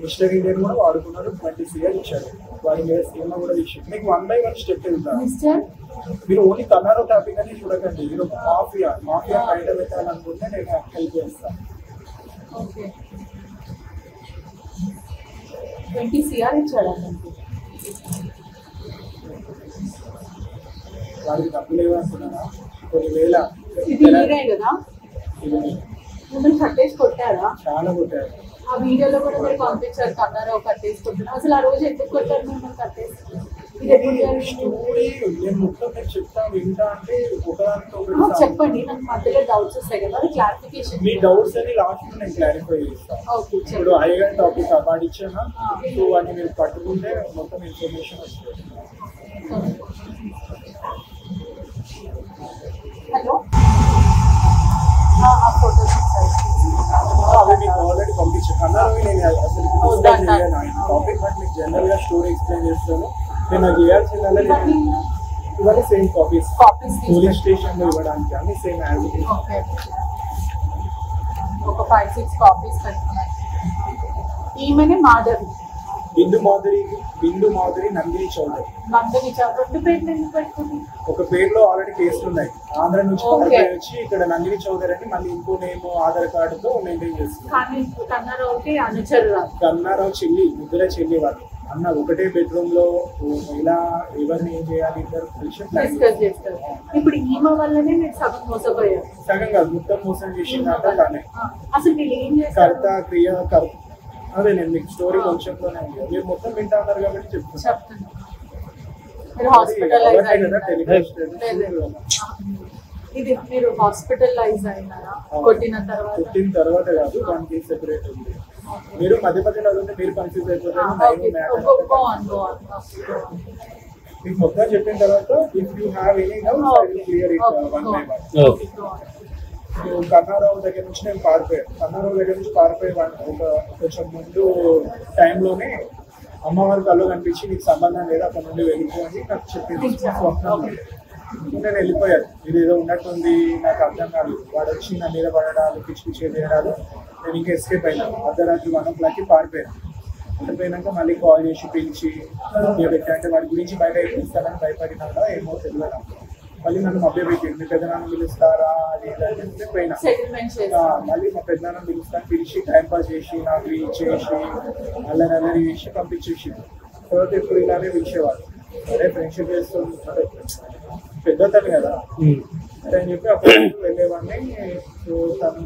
మిస్టర్ ఇండియన్ కూడా వాడుకున్నారు. 20 CR ఇచ్చారు. వాడి మీద సినిమా కూడా ఇచ్చారు. మీకు 1 by 1 స్టెప్ వెళ్తాను. మీరు ఓన్లీ కన్నారో టాపిక్ అని చూడకండి. మీరు మాఫియా బయట పెట్టాలనుకుంటే నేను హెల్ప్ చేస్తాను. 20 CR ఇచ్చాడు. వాడికి డబ్బులు ఏమనుకున్నారా? కొన్ని వేల ఇది మీరే కదా? మిమ్మల్ని కట్టేసి కొట్టారా? చాలా కొట్టారు. ఆ వీడియోలో కూడా మీరు పంపించారు కన్నారావు కట్టేసి కొట్టారు. అసలు ఆ రోజు ఎందుకు కొట్టారు మిమ్మల్ని కట్టేసి? స్టోరీ నేను మొత్తం నేను చెప్తాను వింటా అంటే ఒకదానితో చెప్పండి. నాకు మధ్యలో డౌట్స్ వస్తాయి కదా, క్లారిఫికేషన్. మీ డౌట్స్ అని లాస్ట్ నేను క్లారిఫై చేస్తాను. ఇప్పుడు అయ్యగారి టాపిక్ అవార్డు ఇచ్చానా, సో వాటిని మీరు పట్టుకుంటే మొత్తం ఇన్ఫర్మేషన్ వస్తుంది. హలో, అవి మీకు ఆల్రెడీ పంపించాను. కన్నారవి నేను అసలు ఎక్స్ప్లెయిన్ చేయను టాపిక్, బట్ మీకు జనరల్ గా స్టోరీ ఎక్స్ప్లెయిన్ చేస్తాను. నేను నాకు చేయాల్సిందల్లా ఇవన్నీ సేమ్ కాపీస్ పోలీస్ స్టేషన్ లో ఇవ్వడానికి అన్ని సేమ్ యాజ్ ఒక 5-6 కాపీస్ పెట్టుకున్నాయి. ఈమెనే మాధవి, బిందు మాధురి నందిని చౌదరి. రెండు పేర్లు ఎందుకు పెట్టుకుంది? ఒక పేరులో ఆల్రెడీ కేసులు ఉన్నాయి. ఆంధ్ర నుంచి వచ్చి ఇక్కడ నందిని చౌదరి అని మళ్ళీ ఇంకో నేమ్ ఆధార్ కార్డుతో మెయింటైన్ చేస్తుంది. కన్నారావు చెల్లి, ముగ్గురే చెల్లి వాళ్ళు. అన్న ఒకటే బెడ్రూమ్ లో ఇలా ఎవరిని ఏం చేయాలి ఇద్దరు డిస్కస్ చేస్తారు. ఇప్పుడు ఈమె వల్లనే మీరు సగం మోసపోయారు. సగం కాదు, మొత్తం మోసం చేసిందంట తానే. అసలు మీరు ఏం చేస్తారు? కర్త క్రియ అదే నేను మీకు స్టోరీ కొంచెంలోనే ఉంది. మీరు మొత్తం వింటా ఉన్నారు కాబట్టి చెప్తున్నా. ఇది మీరు హాస్పిటలైజ్ అయినారా? కొట్టిన తర్వాత కాదు, దానికి సెపరేట్ ఉంది. మీరు మధ్య మధ్యలో అదే మీరు కన్ఫ్యూజ్ అయిపోతారు. మీకు మొత్తం చెప్పిన తర్వాత if you have any doubts I will clear it one by one. Kannarao దగ్గర నుంచి నేను పారిపోయాను. కన్నారావు దగ్గర నుంచి పారిపోయి ఒక కొంచెం ముందు టైంలోనే అమ్మవారి కళ్ళు కనిపించి నీకు సంబంధం లేదు అక్కడ నుండి వెళ్ళిపో అని నాకు చెప్పింది స్వప్నం. నేను వెళ్ళిపోయాను. ఇది ఏదో ఉన్నట్టుంది, నాకు అర్థం కాదు. వాడు వచ్చి నా మీద పడడాలు, పిచ్చి పిచ్చి చేయడాలు. నేను ఇంకా ఎస్కేప్ అయినాను. అర్ధరాత్రి 1 o'clockకి పారిపోయాను. పారిపోయినాక మళ్ళీ కాల్ చేసి పిలిచి పెట్టాలంటే వాడి గురించి బయట ఇస్తానని భయపడినాక ఏమో తెలియదు. మళ్ళీ నన్ను మభ్య పెట్టింది. మీ పెద్దనాన్న పిలుస్తారా అది అంటే పోయినా. మళ్ళీ మా పెద్దనాన్న పిలిచి టైంపాస్ చేసి నాకు చేసి అల్లరి చేసి పంపించేసి తర్వాత ఇప్పుడు ఇలానే పిలిచేవాడు. అదే ఫ్రెండ్షిప్ చేస్తూ పెద్దతను కదా అని చెప్పి అప్పుడు వెళ్ళేవాడిని. సో తను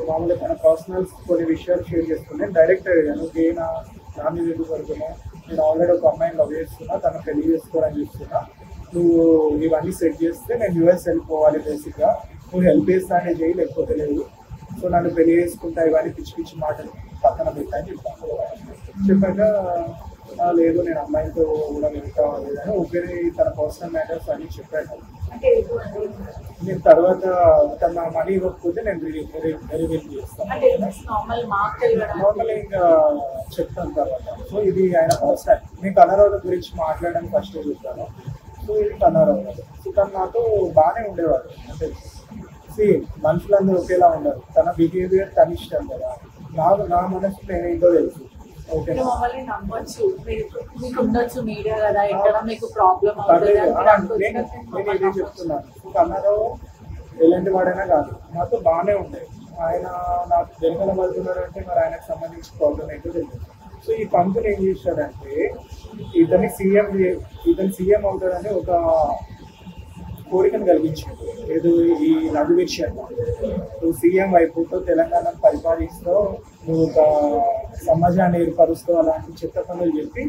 మామూలుగా తన పర్సనల్స్ కొన్ని విషయాలు షేర్ చేసుకున్నాను. డైరెక్ట్ అడిగాను, నా మీద ఎందుకు పడుతున్నావు, నేను ఆల్రెడీ ఒక అమ్మాయిని లవ్ చేస్తున్నా, తను పెళ్లి చేసుకోవాలని చూస్తున్నా, నువ్వు ఇవన్నీ సెట్ చేస్తే నేను US వెళ్ళిపోవాలి. బేసిక్గా నువ్వు హెల్ప్ చేస్తానే చేయి, లేకపోతే లేదు. సో నన్ను పెళ్లి చేసుకుంటా, ఇవన్నీ పిచ్చి పిచ్చి మాటలు పక్కన పెట్టాను చెప్పాను. చెప్పాక లేదు నేను అమ్మాయితో కూడా వెళ్తా లేదని ఒకరి తన పర్సనల్ మ్యాటర్స్ అన్నీ చెప్పాను. నేను తర్వాత తన మనీ ఇవ్వకపోతే నేను రివీల్ చేస్తాను, నార్మల్ ఇంకా చెప్తాను తర్వాత. సో ఇది ఆయన పర్సనల్. నేను కన్నారావు గురించి మాట్లాడడానికి ఫస్ట్ చెప్తాను. సో ఇది కన్నారావు గారు. సో తను నాతో బాగానే ఉండేవాడు. అంటే మనుషులందరూ ఒకేలా ఉండరు. తన బిహేవియర్ తన ఇష్టం కదా. నా మనసు నేనేంటో తెలుసు. మమ్మల్ని నమ్మొచ్చు, మీకు ఉండొచ్చు మీడియా కదా, ఎక్కడ మీకు ప్రాబ్లం నేను ఇదే చెప్తున్నాను. కన్నారావు ఎలాంటి వాడైనా కాదు, నాతో బాగానే ఉండేది. ఆయన నాకు వెనుకల పడుతున్నాడు అంటే మరి ఆయనకు సంబంధించి ప్రాబ్లం ఏంటో తెలియదు. సో ఈ పంతులు ఏం చేశాడంటే ఇతను సీఎం అవుతాడని ఒక కోరికను కలిగించింది. ఏదో ఈ రఘువీర్ శర్మ నువ్వు సీఎం అయిపోతూ తెలంగాణ పరిపాలిస్తూ నువ్వు ఒక సమాజాన్ని ఏర్పరుస్తూ అలాంటి చెత్త పనులు చెప్పి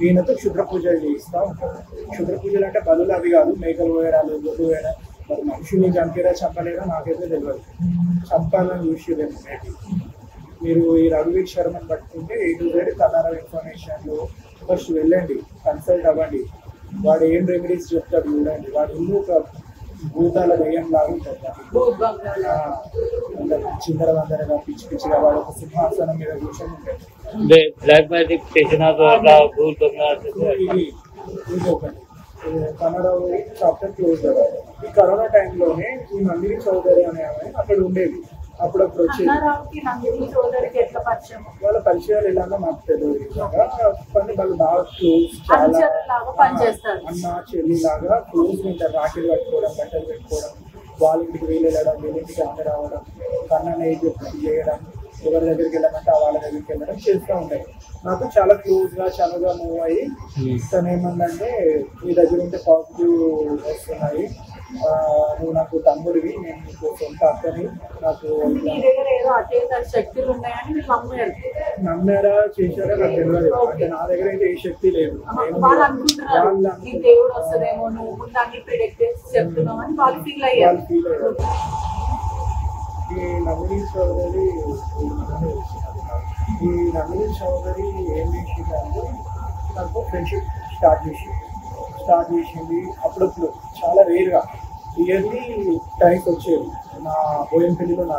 ఈయనతో క్షుద్ర పూజలు చేయిస్తూ ఉంటాడు. క్షుద్ర పూజలు అంటే బలులు అవి కాదు, మేకలు వేయడాలు, గొడ్డు వేయడం. మరి మనుషుల్ని చంపేరా చంపలేదా నాకైతే తెలియదు. చంపాలని చూసేదేమో మేబీ. మీరు ఈ రఘువీర్ శర్మని పట్టుకుంటే A-Z కన్నడ ఇన్ఫర్మేషన్లో ఫస్ట్ వెళ్ళండి, కన్సల్ట్ అవ్వండి. వాడు ఏం రెమెడీస్ చెప్తాడు చూడండి. వాడు ఇల్లు ఒక భూతాల దయ్యం లాగా ఉంటుంది. చిందర వందరగా పిచ్చి పిచ్చిగా వాడు ఒక సింహాసనం మీద కూర్చొని ఉంటాడు. బ్లాక్ మ్యాజిక్ స్టేషన్ ఇది ఒకటి. కన్నడ చాప్టర్ క్లోజ్ కదా. ఈ కరోనా టైంలోనే ఈ నందిని చౌదరి అనే ఆమె అక్కడ ఉండేది. అప్పుడప్పుడు వచ్చేది. వాళ్ళ పరిచయాలు ఎలాగో నాకు తెలియదు. కానీ వాళ్ళు బాగా క్లోజ్, చాలా అన్న చెల్లి లాగా క్లోజ్ ఉంటారు. రాఖీలు కట్టుకోవడం, బట్టలు పెట్టుకోవడం, వాళ్ళ ఇంటికి వెళ్ళడం, వీళ్ళింటికి ఆమె రావడం, కన్నని చేయడం, ఎవరి దగ్గరికి వెళ్ళమంటే వాళ్ళ దగ్గరికి వెళ్ళడం చేస్తూ ఉంటాయి. నాకు చాలా క్లోజ్గా చనువుగా మూవ్ అయ్యి తను ఏమందంటే మీ దగ్గర ఉంటే పాజిటివ్ వస్తున్నాయి, నువ్వు నాకు తమ్ముడివి, నేను నీకు సొంత అక్కని, నాకు నమ్మారా చేశారా నాకు తెలియదు. అంటే నా దగ్గర అయితే ఏ శక్తి లేదు. వాళ్ళు ఫీల్ అయ్యారు. ఈ నందిని చౌదరి ఏం చేసిందంటే నాకు ఫ్రెండ్షిప్ స్టార్ట్ చేసింది. అప్పుడప్పుడు చాలా రేర్గా ఇయర్లీ టైమ్స్ వచ్చేది. నా బోయంపల్లిలో నా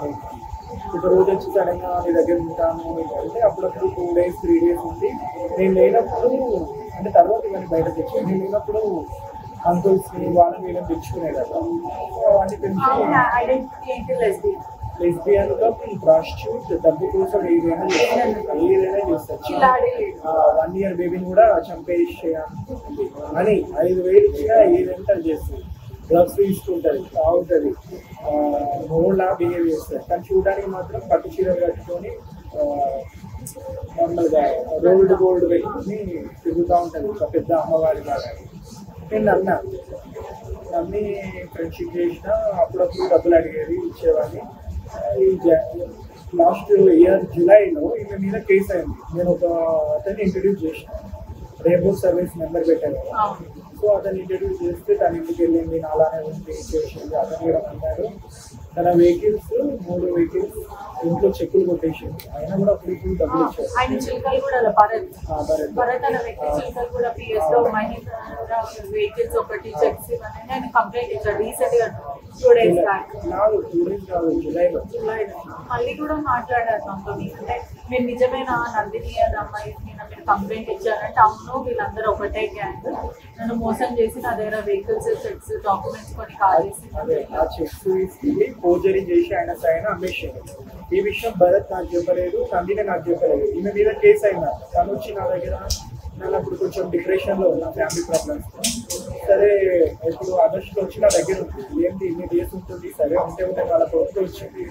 ఒక రోజు వచ్చి సడన్గా నీ దగ్గర ఉంటాను అంటే అప్పుడప్పుడు 2 days 3 days ఉంది. నేను లేనప్పుడు అంటే తర్వాత ఇవన్నీ బయటకు వచ్చాను. నేను లేనప్పుడు అంకుల్స్ని వాళ్ళని వీళ్ళని తెచ్చుకునే కదా. అవన్నీ పెంచి లెస్బియన్గా ప్రాస్టిట్యూట్ డబ్బు కోసం ఏదైనా చేస్తారు. 1 year బేబీని కూడా చంపేసేయాలి అని 5,000 ఇచ్చినా ఏదంటే చేస్తుంది. డ్రగ్స్ తీసుకుంటుంది, తాగుతుంది, మోడ్లా బిహేవ్ చేస్తుంది. కానీ చూడడానికి మాత్రం పట్టు చీరలు కట్టుకొని నార్మల్గా గోల్డ్ పెట్టుకుని తిరుగుతూ ఉంటుంది ఒక పెద్ద అమ్మవారి లాగా. నేను నమ్మి ఫ్రెండ్షిప్ చేసిన, అప్పుడప్పుడు డబ్బులు అడిగేది, ఇచ్చేవాడిని. ఈ లాస్ట్ ఇయర్ జూలైలో ఈమె మీద కేసు అయింది. నేను ఒక అతన్ని ఇంట్రడ్యూస్ చేసిన, రేబో సర్వీస్ నెంబర్ పెట్టాను. సో అతన్ని ఇంట్రడ్యూస్ చేస్తే తన ఇంటికి వెళ్ళింది, నాలానే ఉంది, చేసింది. అతను కూడా అన్నాడు తన వెహికల్స్ 3 వెహికల్స్ ఇంట్లో చెక్కులు కొట్టేసింది. అయినా కూడా అప్పుడు డబ్బులు ఇచ్చారు. జూలైలో మళ్ళీ కూడా మాట్లాడారు నాతో. అంటే మీరు నిజమేనా నందిని అని అమ్మాయి మీరు కంప్లైంట్ ఇచ్చారంటే అవును, వీళ్ళందరూ ఒకటే గ్యాంగ్, నన్ను మోసం చేసి నా దగ్గర వెహికల్స్, చెక్స్, డాక్యుమెంట్స్ కొన్ని కాజేసి ఆ చెక్స్ తీసుకెళ్ళి ఫోర్జరీ చేసి ఆయన సైన్ అమ్మేసాడు. ఈ విషయం భరత్ నాకు చెప్పలేదు, నందిని నాకు చెప్పలేదు. ఈమె మీద కేసు అయినా తను వచ్చి నా దగ్గర నన్ను అప్పుడు కొంచెం డిప్రెషన్లో ఉన్న ఫ్యామిలీ ప్రాబ్లమ్స్. సరే ఇప్పుడు ఆగస్టులో వచ్చి నా దగ్గర ఉంటుంది. ఏంటి ఇన్ని డేస్ ఉంటుంది, సరే ఉంటే వాళ్ళ కొడుకు వచ్చింది.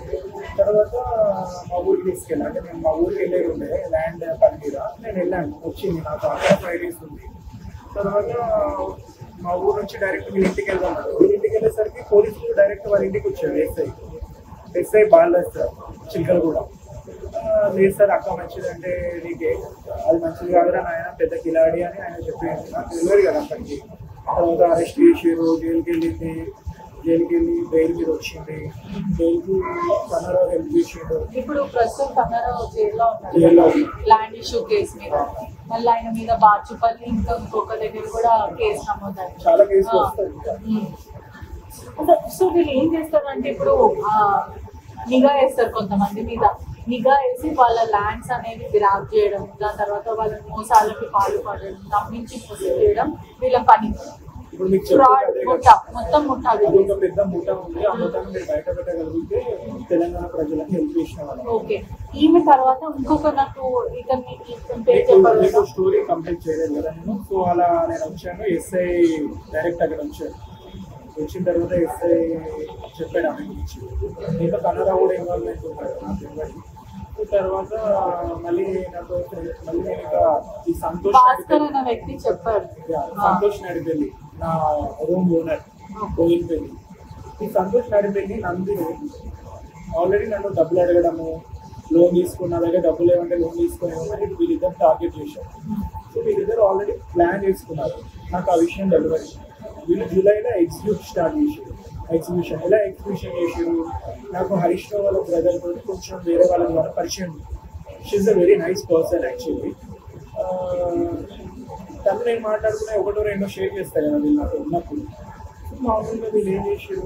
తర్వాత మా ఊరికి తీసుకెళ్ళాను. అంటే నేను మా ఊరికి వెళ్ళేది ఉండే ల్యాండ్ పని మీద. నేను వెళ్ళాను, వచ్చింది నాకు అక్కడ 5 days ఉంది. తర్వాత మా ఊరు నుంచి డైరెక్ట్ మీ ఇంటికి వెళ్దాం. మీ ఇంటికి వెళ్ళేసరికి పోలీసులు డైరెక్ట్ వాళ్ళ ఇంటికి వచ్చారు. ఎస్ఐ బాలరాజ్ చిల్కలు కూడా లేదు సార్, అక్క మంచిదంటే నీకే అది మంచిది కాదురా నాయన, పెద్ద కిలాడి అని ఆయన చెప్పేది. నాకు తెలియదు కదా అక్కడికి. తర్వాత అరెస్ట్ చేసారు, జైలుకి వెళ్ళి బెయిల్ మీద వచ్చింది. జైలుకి కన్నరావు హెల్ప్ చేసిండు. ఇప్పుడు ప్రస్తుతం కన్నరావు జైల్లో ల్యాండ్ ఇష్యూ కేసు మీద మళ్ళీ ఆయన మీద బాచుపల్లి ఇంకా ఇంకొక దగ్గర కూడా కేసు నమోదైంది. చాలా కేసులు వస్తాయి. సో వీళ్ళు ఏం చేస్తారంటే ఇప్పుడు నిఘా వేస్తారు కొంతమంది మీద, నిఘా వేసి వాళ్ళ ల్యాండ్స్ అనేవి గ్రాప్ చేయడం, దాని తర్వాత వాళ్ళ మోసాలకి పాల్పడడం, నమ్మించి మోసం చేయడం వీళ్ళ పని. ఇప్పుడు మీకు మొత్తం ముట్టాలి. ఒక పెద్ద ముఠ ఉంది. ఆ ముఠాను మీరు బయట పెట్టగలిగితే తెలంగాణ ప్రజలకు హెల్ప్ చేసిన వాళ్ళు. ఓకే, ఈమె తర్వాత ఇంకొక నాకు స్టోరీ కంప్లీట్ చేయలేదు కదా నేను. సో అలా నేను వచ్చాను. ఎస్ఐ డైరెక్ట్ అక్కడ వచ్చాను. వచ్చిన తర్వాత ఎస్ఐ చెప్పాడు ఆమె గురించి. ఇంకా కన్నడ కూడా ఇన్వాల్వ్మెంట్ ఉంటాడు నాకు తెలియదు. తర్వాత మళ్ళీ నాకు మళ్ళీ నేను ఇంకా ఈ సంతోష్ వ్యక్తి చెప్పాడు. సంతోష్ నడిపెళ్ళి నా రూమ్ ఓనర్ పోయింది. ఈ సంతోష్ నడిపెళ్ళి నందిని ఆల్రెడీ నన్ను డబ్బులు అడగడము, లోన్ తీసుకున్న దగ్గర డబ్బులు ఏమంటే లోన్ తీసుకునేమని వీళ్ళిద్దరు టార్గెట్ చేశారు. సో వీళ్ళిద్దరు ఆల్రెడీ ప్లాన్ చేసుకున్నారు. నాకు ఆ విషయం డెలివరీ వీళ్ళు జూలైలో ఎగ్జిబిషన్ ఎలా ఎగ్జిబిషన్ చేసారు. నాకు హరీష్ రావు వాళ్ళ బ్రదర్ తోటి కొంచెం వేరే వాళ్ళ ద్వారా పరిచయం. She's a very nice person actually. తను నేను మాట్లాడుకునే ఒకటో రెండో షేర్ చేస్తాను కదా వీళ్ళు నాకు ఉన్నప్పుడు. మామూలుగా వీళ్ళు ఏం చేసారు,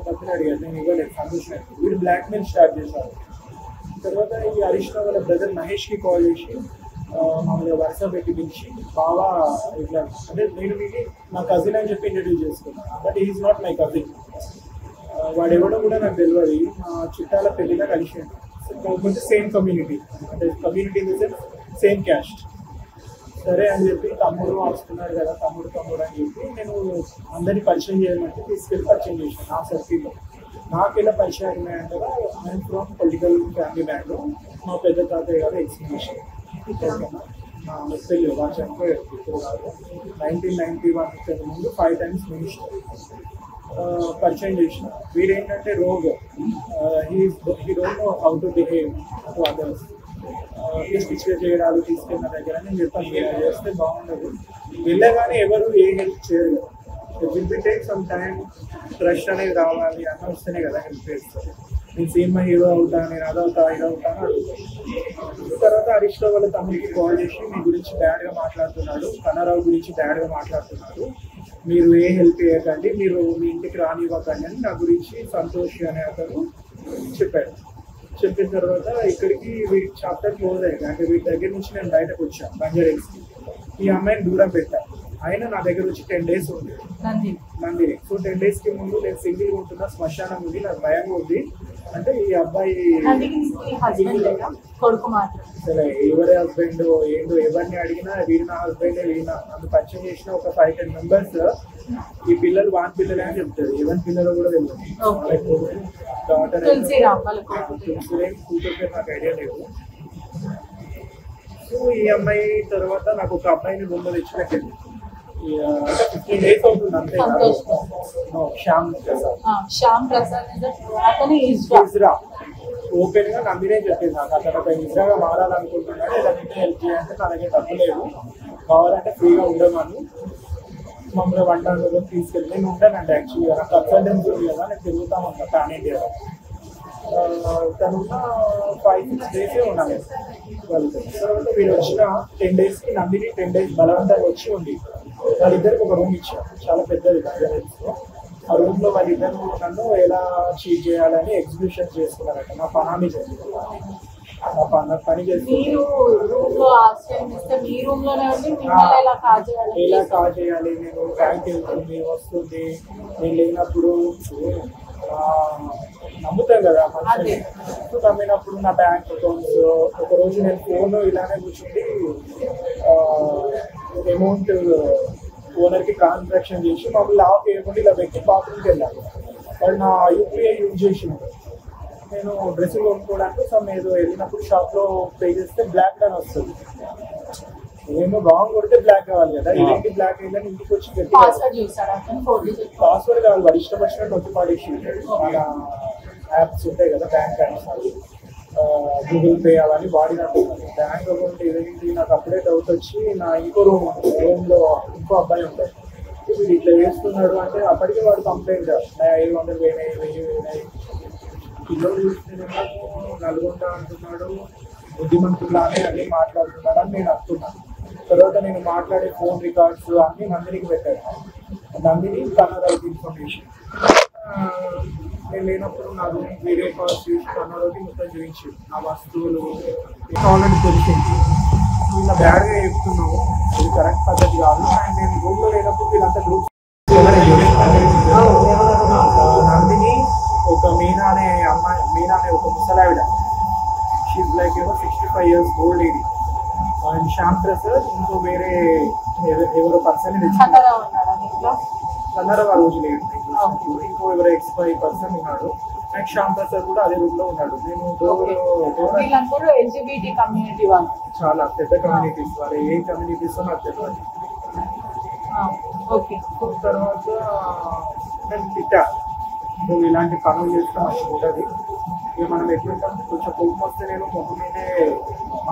డబ్బులు అడిగారు, నేను ఇవ్వలేదు. సంతోషం వీళ్ళు బ్లాక్మెయిల్ స్టార్ట్ చేశారు. తర్వాత ఈ హరీష్ రావు వాళ్ళ బ్రదర్ మహేష్కి కాల్ చేసి మామూలుగా వరుస పెట్టి పిలిచి బాగా ఇట్లా అంటే నేను వీడి నా కజిన్ అని చెప్పి ఇంట్రడ్యూస్ చేసుకున్నాను. But is not my cousin. వాడు ఎవడో కూడా నాకు తెలియదు. మా చుట్టాల పెళ్ళిలో కలిసి కాకపోతే సేమ్ కమ్యూనిటీ, అంటే community in the sense same caste. సరే అని చెప్పి తమ్ముడు వస్తున్నారు కదా, తమ్ముడు అని చెప్పి నేను అందరినీ పరిచయం చేయమంటే తీసుకెళ్ళి పరిచయం చేశాను నా సర్కిల్లో. నాకు ఎలా పరిచయం ఉన్నాయంటే నేను ఫ్రమ్ పొలిటికల్ ఫ్యామిలీ బ్యాక్గ్రౌండ్. మా పెద్ద తాతయ్య గారు ఎక్స్ప్లెనేషన్ నా పెళ్ళి వాళ్ళు చనిపోయారు ఇప్పుడు కాదు. 1991 ముందు 5 times మినిస్టర్ పరిచయం చేసిన. వీడేంటంటే rogue, he don't know how to behave to others. పిచ్చిగా చేయడాలు తీసుకెళ్ళిన దగ్గర నేను చెప్పాను ఇలా చేస్తే బాగుండదు. వెళ్ళగానే ఎవరు ఏ హెల్ప్ చేయరు. It will take some time. Trust అనేది రావాలి అన్న వస్తేనే కదా హెల్ప్ చేస్తారు. నేను సినిమా హీరో అవుతాను, నేను అదవుతా ఇదవుతాను అడుగుతాను. తర్వాత హరీష్ రావు వాళ్ళ తమ్ముడికి కాల్ చేసి మీ గురించి బ్యాడ్గా మాట్లాడుతున్నాడు, కన్నారావు గురించి బ్యాడ్గా మాట్లాడుతున్నాడు, మీరు ఏ హెల్ప్ చేయకండి, మీరు మీ ఇంటికి రానివ్వకండి అని నా గురించి సంతోష్ అనే అతను చెప్పాడు. చెప్పిన తర్వాత ఇక్కడికి వీడి చాప్టర్ క్లోజ్ అయింది. అంటే వీటి దగ్గర నుంచి నేను బయటకు వచ్చాను బంజారాస్కి. ఈ అమ్మాయిని దూరం పెట్టాను. ఆయన నా దగ్గర వచ్చి 10 days ఉంది నందిని. సో 10 daysకి ముందు నేను సింగిల్గా ఉంటున్నా, శ్మశానం ఉంది, నాకు భయంగా ఉంది అంటే ఈ అబ్బాయి సరే ఎవరి హస్బెండ్ ఏంటో ఎవరిని అడిగినా వీడి నా హస్బెండే, వీడి నన్ను పరిచయం చేసిన ఒక 5-10 members ఈ పిల్లలు వాని పిల్లలే అని చెప్తారు. ఎవరి పిల్లలు కూడా తెలియదు. డాటర్ కూతురు నాకు ఐడియా లేదు. సో ఈ అమ్మాయి తర్వాత నాకు ఒక అబ్బాయిని ముందు తెచ్చినట్టు 15 days అవుతుంది అంతే. శ్యామ్ ప్రసాద్ ఇజ్రా ఓపెన్ గా నందినే చెప్పింది నాకు. అతను ఒక ఇజ్రాగా మారాలనుకుంటున్నాడు, ఏదంటే హెల్ప్ చేయాలంటే నా దగ్గర డబ్బు లేదు, కావాలంటే ఫ్రీగా ఉండమని మమ్మల్ని వంటలు తీసుకెళ్ళి. నేను ఉంటానండి యాక్చువల్గా, నాకు కన్సల్టెన్సీ ఉంది కదా, నేను తిరుగుతా ఉంటాను ప్యాన్ ఇండియాలో. తనున్న 5-6 days ఉన్నాను వాళ్ళతో. తర్వాత వీళ్ళు వచ్చిన 10 daysకి నందిని 10 days బలవంతంగా వచ్చి ఉంది. వాళ్ళిద్దరికి ఒక రూమ్ ఇచ్చారు, చాలా పెద్దది బంజారాస్లో. ఆ రూమ్లో వాళ్ళిద్దరు నన్ను ఎలా చీట్ చేయాలని ఎగ్జిక్యూషన్ చేసుకున్నారట. నా పనాన్ని చేసుకున్నాను, నా పని చేసి ఎలా కాల్ చేయాలి, నేను బ్యాంక్ వెళ్తుంది వస్తుంది, నేను లేనప్పుడు నమ్ముతాం కదా మనుషులు. నమ్మినప్పుడు నా బ్యాంక్ అకౌంట్స్ ఒకరోజు నేను ఫోన్ ఇలానే కూర్చుండి అమౌంట్ ఓనర్కి ట్రాన్సాక్షన్ చేసి మమ్మల్ని లాక్ చేయకుండా ఇలా పెట్టి బాత్రూమ్కి వెళ్ళాను. వాళ్ళు నా యూపీఐ యూజ్ చేసినారు. నేను డ్రెస్సులు కొనుక్కోవడానికి సమ్ ఏదో వెళ్ళినప్పుడు షాప్లో పే చేస్తే బ్లాక్ అని వస్తుంది. నేను రాంగ్ కొడితే బ్లాక్ కావాలి కదా, ఇదేంటి బ్లాక్ అయిందని ఇంటికి వచ్చి పెట్టి పాస్వర్డ్ కావాలి. వాడు ఇష్టం వచ్చినట్టు వచ్చి పాడేసి మన యాప్స్ ఉంటాయి కదా, బ్యాంక్ యాప్స్, గూగుల్ పే అవన్నీ వాడినట్టు. బ్యాంక్ అకౌంట్ ఇదేంటి నాకు అప్పుడే డౌట్ వచ్చి నా ఇంకో రూమ్లో ఇంకో అబ్బాయి ఉంటాయి, వీడు ఇట్లా చేస్తున్నాడు అంటే అప్పటికే వాడు కంప్లైంట్ 500 పోయినాయి 1000 పోయినాయి. పిల్లలు చూస్తేనేమో నల్గొండ అంటున్నాడు, బుద్ధిమంతులానే అన్నీ మాట్లాడుతున్నాడు అని నేను అనుకున్నాను. తర్వాత నేను మాట్లాడే ఫోన్ రికార్డ్స్ అన్నీ నందినికి పెట్టాను. నందిని కన్నడకి ఇన్ఫర్మేషన్ నేను లేనప్పుడు నా వీడియో కాల్స్ చూసి కన్నడకి మొత్తం చూపించి నా వస్తువులు ఆల్రెడీ తెలిసింది. వీళ్ళ బ్యాడ్గా చెప్తున్నావు, ఇది కరెక్ట్ పద్ధతి కాదు. అండ్ నేను రూమ్లో లేనప్పుడు వీళ్ళంతా గ్రూప్ నందిని ఒక మీనా అనే అమ్మాయి, మీనా అనే ఒక ముసలావిడ, she's like 65 years old lady. And Shyam Prasad ఇంకో వేరే ఎవరో పర్సన్ కన్నడ రోజు లేదు, ఇంకో ఎవరో ఎక్స్పై పర్సన్ ఉన్నాడు. అండ్ శ్యామ్ ప్రసాద్ కూడా అదే రూమ్ లో ఉన్నాడు. నేను చాలా పెద్ద కమ్యూనిటీస్, వాళ్ళు ఏ కమ్యూనిటీస్ నాకు తెలియదు. తర్వాత నేను తిట్టా, నువ్వు ఇలాంటి పనులు చేస్తే మంచిగా ఉంటుంది, ఇక మనం ఎట్లుంటాం కొంచెం కోపం వస్తే నేను మొహం మీదే